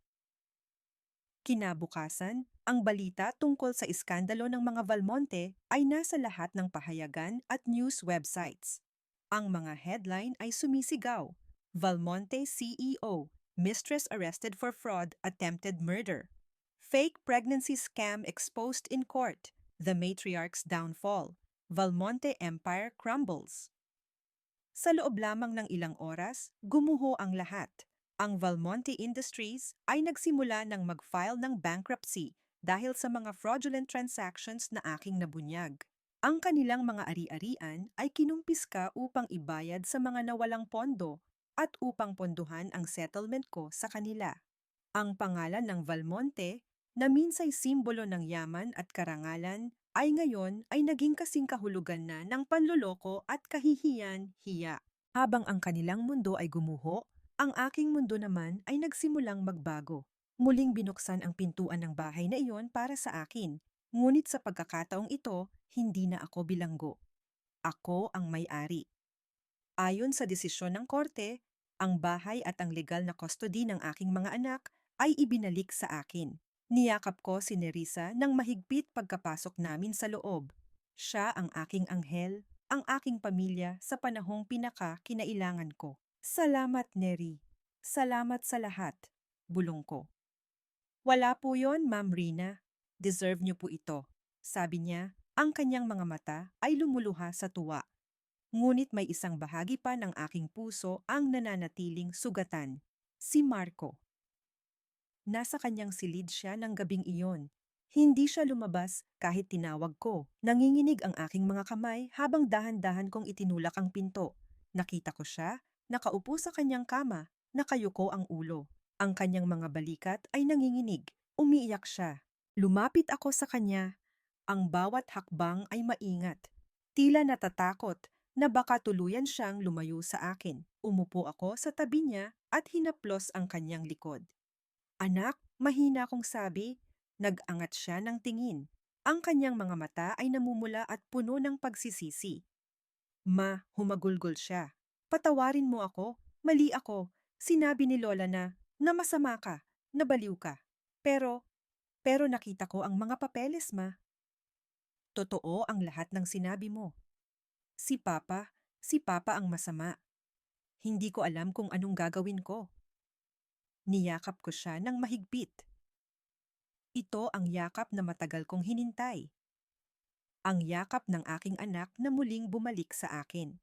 Kinabukasan, ang balita tungkol sa iskandalo ng mga Valmonte ay nasa lahat ng pahayagan at news websites. Ang mga headline ay sumisigaw, Valmonte CEO, Mistress Arrested for Fraud, Attempted Murder. Fake Pregnancy Scam Exposed in Court, The Matriarch's Downfall, Valmonte Empire Crumbles. Sa loob lamang ng ilang oras, gumuho ang lahat. Ang Valmonte Industries ay nagsimula ng mag-file ng bankruptcy dahil sa mga fraudulent transactions na aking nabunyag. Ang kanilang mga ari-arian ay kinumpiska upang ibayad sa mga nawalang pondo at upang ponduhan ang settlement ko sa kanila. Ang pangalan ng Valmonte, na minsay simbolo ng yaman at karangalan, ay ngayon ay naging kasing kahulugan na ng panloloko at kahihiyan-hiya. Habang ang kanilang mundo ay gumuho, ang aking mundo naman ay nagsimulang magbago. Muling binuksan ang pintuan ng bahay na iyon para sa akin. Ngunit sa pagkakataong ito, hindi na ako bilanggo. Ako ang may-ari. Ayon sa desisyon ng korte, ang bahay at ang legal na custody ng aking mga anak ay ibinalik sa akin. Niyakap ko si Nerissa ng mahigpit pagkapasok namin sa loob. Siya ang aking anghel, ang aking pamilya sa panahong pinaka-kinailangan ko. Salamat, Neri. Salamat sa lahat. Bulong ko. Wala po yon, Ma'am Rina. Deserve niyo po ito. Sabi niya, ang kanyang mga mata ay lumuluha sa tuwa. Ngunit may isang bahagi pa ng aking puso ang nananatiling sugatan. Si Marco. Nasa kanyang silid siya ng gabing iyon. Hindi siya lumabas kahit tinawag ko. Nanginginig ang aking mga kamay habang dahan-dahan kong itinulak ang pinto. Nakita ko siya, nakaupo sa kanyang kama, nakayuko ang ulo. Ang kanyang mga balikat ay nanginginig. Umiiyak siya. Lumapit ako sa kanya. Ang bawat hakbang ay maingat. Tila natatakot na baka tuluyan siyang lumayo sa akin. Umupo ako sa tabi niya at hinaplos ang kanyang likod. Anak, mahina kong sabi. Nag-angat siya ng tingin. Ang kanyang mga mata ay namumula at puno ng pagsisisi. Ma, humagulgol siya. Patawarin mo ako. Mali ako. Sinabi ni Lola na masama ka, na baliw ka. Pero nakita ko ang mga papeles, ma. Totoo ang lahat ng sinabi mo. Si Papa ang masama. Hindi ko alam kung anong gagawin ko. Niyakap ko siya ng mahigpit. Ito ang yakap na matagal kong hinintay. Ang yakap ng aking anak na muling bumalik sa akin.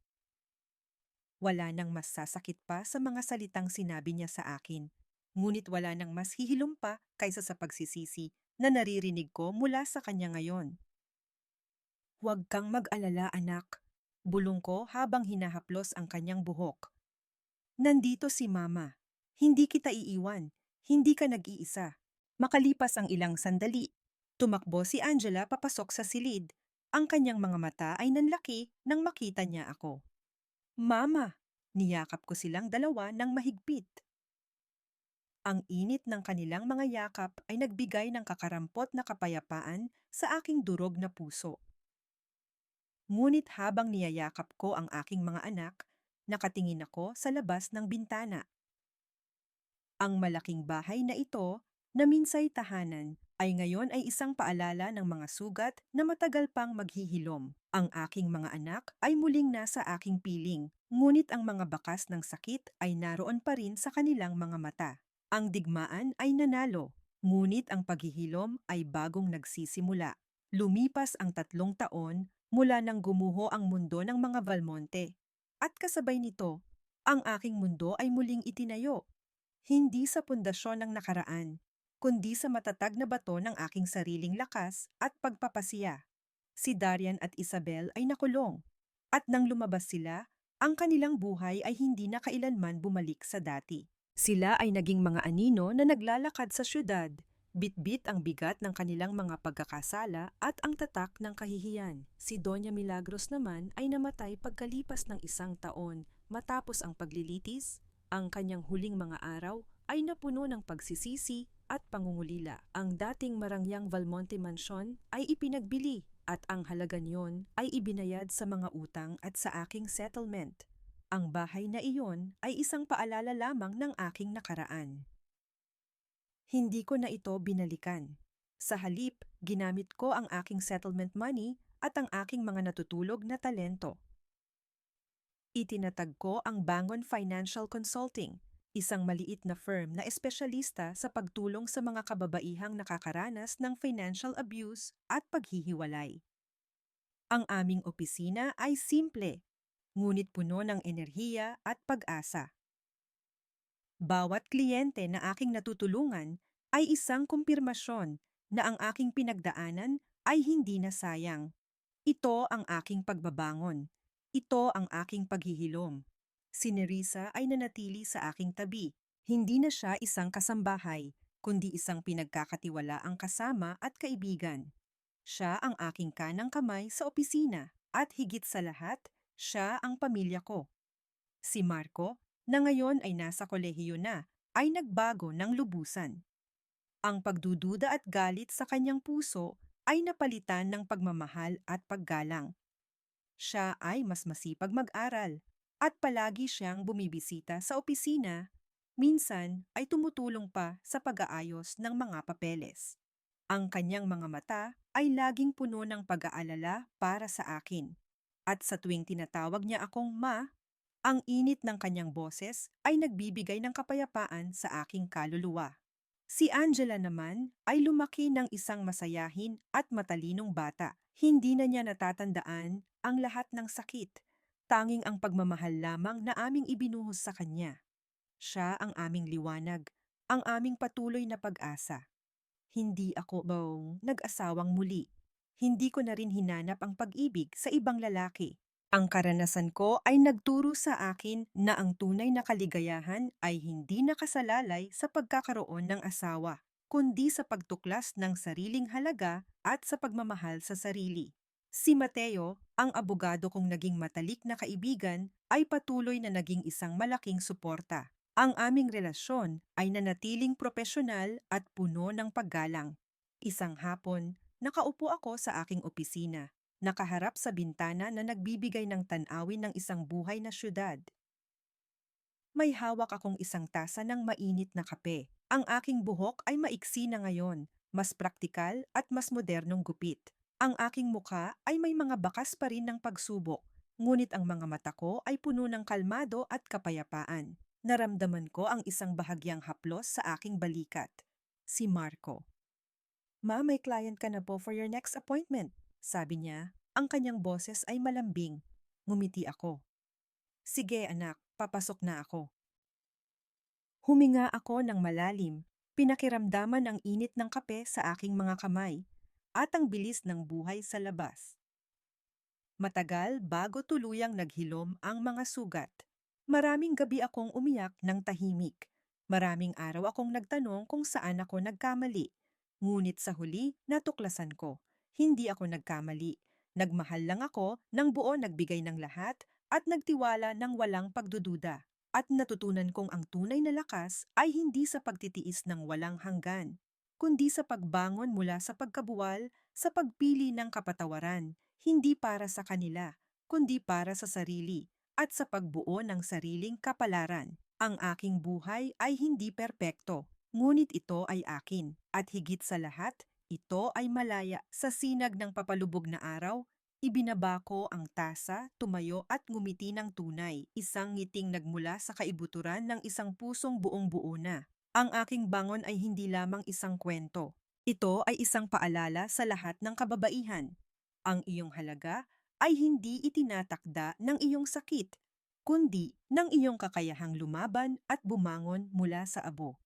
Wala nang mas sasakit pa sa mga salitang sinabi niya sa akin. Ngunit wala nang mas hihilom pa kaysa sa pagsisisi na naririnig ko mula sa kanya ngayon. Huwag kang mag-alala, anak. Bulong ko habang hinahaplos ang kanyang buhok. Nandito si Mama. Hindi kita iiwan. Hindi ka nag-iisa. Makalipas ang ilang sandali, tumakbo si Angela papasok sa silid. Ang kanyang mga mata ay nanlaki nang makita niya ako. Mama! Niyakap ko silang dalawa ng mahigpit. Ang init ng kanilang mga yakap ay nagbigay ng kakarampot na kapayapaan sa aking durog na puso. Ngunit habang niyayakap ko ang aking mga anak, nakatingin ako sa labas ng bintana. Ang malaking bahay na ito, na minsay tahanan, ay ngayon ay isang paalala ng mga sugat na matagal pang maghihilom. Ang aking mga anak ay muling nasa aking piling, ngunit ang mga bakas ng sakit ay naroon pa rin sa kanilang mga mata. Ang digmaan ay nanalo, ngunit ang paghihilom ay bagong nagsisimula. Lumipas ang 3 taon mula nang gumuho ang mundo ng mga Valmonte. At kasabay nito, ang aking mundo ay muling itinayo. Hindi sa pundasyon ng nakaraan, kundi sa matatag na bato ng aking sariling lakas at pagpapasiya. Si Darian at Isabel ay nakulong, at nang lumabas sila, ang kanilang buhay ay hindi na kailanman bumalik sa dati. Sila ay naging mga anino na naglalakad sa syudad, bitbit ang bigat ng kanilang mga pagkakasala at ang tatak ng kahihiyan. Si Doña Milagros naman ay namatay pagkalipas ng 1 taon matapos ang paglilitis. Ang kanyang huling mga araw ay napuno ng pagsisisi at pangungulila. Ang dating marangyang Valmonte Mansion ay ipinagbili at ang halaga niyon ay ibinayad sa mga utang at sa aking settlement. Ang bahay na iyon ay isang paalala lamang ng aking nakaraan. Hindi ko na ito binalikan. Sa halip, ginamit ko ang aking settlement money at ang aking mga natutulog na talento. Itinatag ko ang Bangon Financial Consulting, isang maliit na firm na espesyalista sa pagtulong sa mga kababaihang nakakaranas ng financial abuse at paghihiwalay. Ang aming opisina ay simple, ngunit puno ng enerhiya at pag-asa. Bawat kliyente na aking natutulungan ay isang kumpirmasyon na ang aking pinagdaanan ay hindi na sayang. Ito ang aking pagbabangon. Ito ang aking paghihilom. Si Nerissa ay nanatili sa aking tabi. Hindi na siya isang kasambahay, kundi isang pinagkakatiwalaang kasama at kaibigan. Siya ang aking kanang kamay sa opisina at higit sa lahat, siya ang pamilya ko. Si Marco, na ngayon ay nasa kolehiyo na, ay nagbago ng lubusan. Ang pagdududa at galit sa kanyang puso ay napalitan ng pagmamahal at paggalang. Siya ay mas masipag mag-aral at palagi siyang bumibisita sa opisina. Minsan ay tumutulong pa sa pag-aayos ng mga papeles. Ang kanyang mga mata ay laging puno ng pag-aalala para sa akin. At sa tuwing tinatawag niya akong Ma, ang init ng kanyang boses ay nagbibigay ng kapayapaan sa aking kaluluwa. Si Angela naman ay lumaki ng isang masayahin at matalinong bata. Hindi na niya natatandaan ang lahat ng sakit, tanging ang pagmamahal lamang na aming ibinuhos sa kanya. Siya ang aming liwanag, ang aming patuloy na pag-asa. Hindi ako nag-asawang muli. Hindi ko na rin hinanap ang pag-ibig sa ibang lalaki. Ang karanasan ko ay nagturo sa akin na ang tunay na kaligayahan ay hindi nakasalalay sa pagkakaroon ng asawa, kundi sa pagtuklas ng sariling halaga at sa pagmamahal sa sarili. Si Mateo, ang abogado kong naging matalik na kaibigan, ay patuloy na naging isang malaking suporta. Ang aming relasyon ay nanatiling propesyonal at puno ng paggalang. Isang hapon, nakaupo ako sa aking opisina, nakaharap sa bintana na nagbibigay ng tanawin ng isang buhay na syudad. May hawak akong isang tasa ng mainit na kape. Ang aking buhok ay maiksi na ngayon, mas praktikal at mas modernong gupit. Ang aking mukha ay may mga bakas pa rin ng pagsubok, ngunit ang mga mata ko ay puno ng kalmado at kapayapaan. Naramdaman ko ang isang bahagyang haplos sa aking balikat. Si Marco. Ma, may client ka na po for your next appointment, sabi niya. Ang kanyang boses ay malambing. Ngumiti ako. Sige anak, papasok na ako. Huminga ako ng malalim, pinakiramdaman ang init ng kape sa aking mga kamay, at ang bilis ng buhay sa labas. Matagal bago tuluyang naghilom ang mga sugat. Maraming gabi akong umiyak ng tahimik. Maraming araw akong nagtanong kung saan ako nagkamali. Ngunit sa huli, natuklasan ko. Hindi ako nagkamali. Nagmahal lang ako ng buo, nagbigay ng lahat at nagtiwala ng walang pagdududa. At natutunan kong ang tunay na lakas ay hindi sa pagtitiis ng walang hanggan, kundi sa pagbangon mula sa pagkabuwal, sa pagpili ng kapatawaran, hindi para sa kanila, kundi para sa sarili, at sa pagbuo ng sariling kapalaran. Ang aking buhay ay hindi perpekto, ngunit ito ay akin, at higit sa lahat, ito ay malaya sa sinag ng papalubog na araw. Ibinaba ko ang tasa, tumayo at ngumiti ng tunay, isang ngiting nagmula sa kaibuturan ng isang pusong buong-buo na. Ang aking bangon ay hindi lamang isang kwento. Ito ay isang paalala sa lahat ng kababaihan. Ang iyong halaga ay hindi itinatakda ng iyong sakit, kundi ng iyong kakayahang lumaban at bumangon mula sa abo.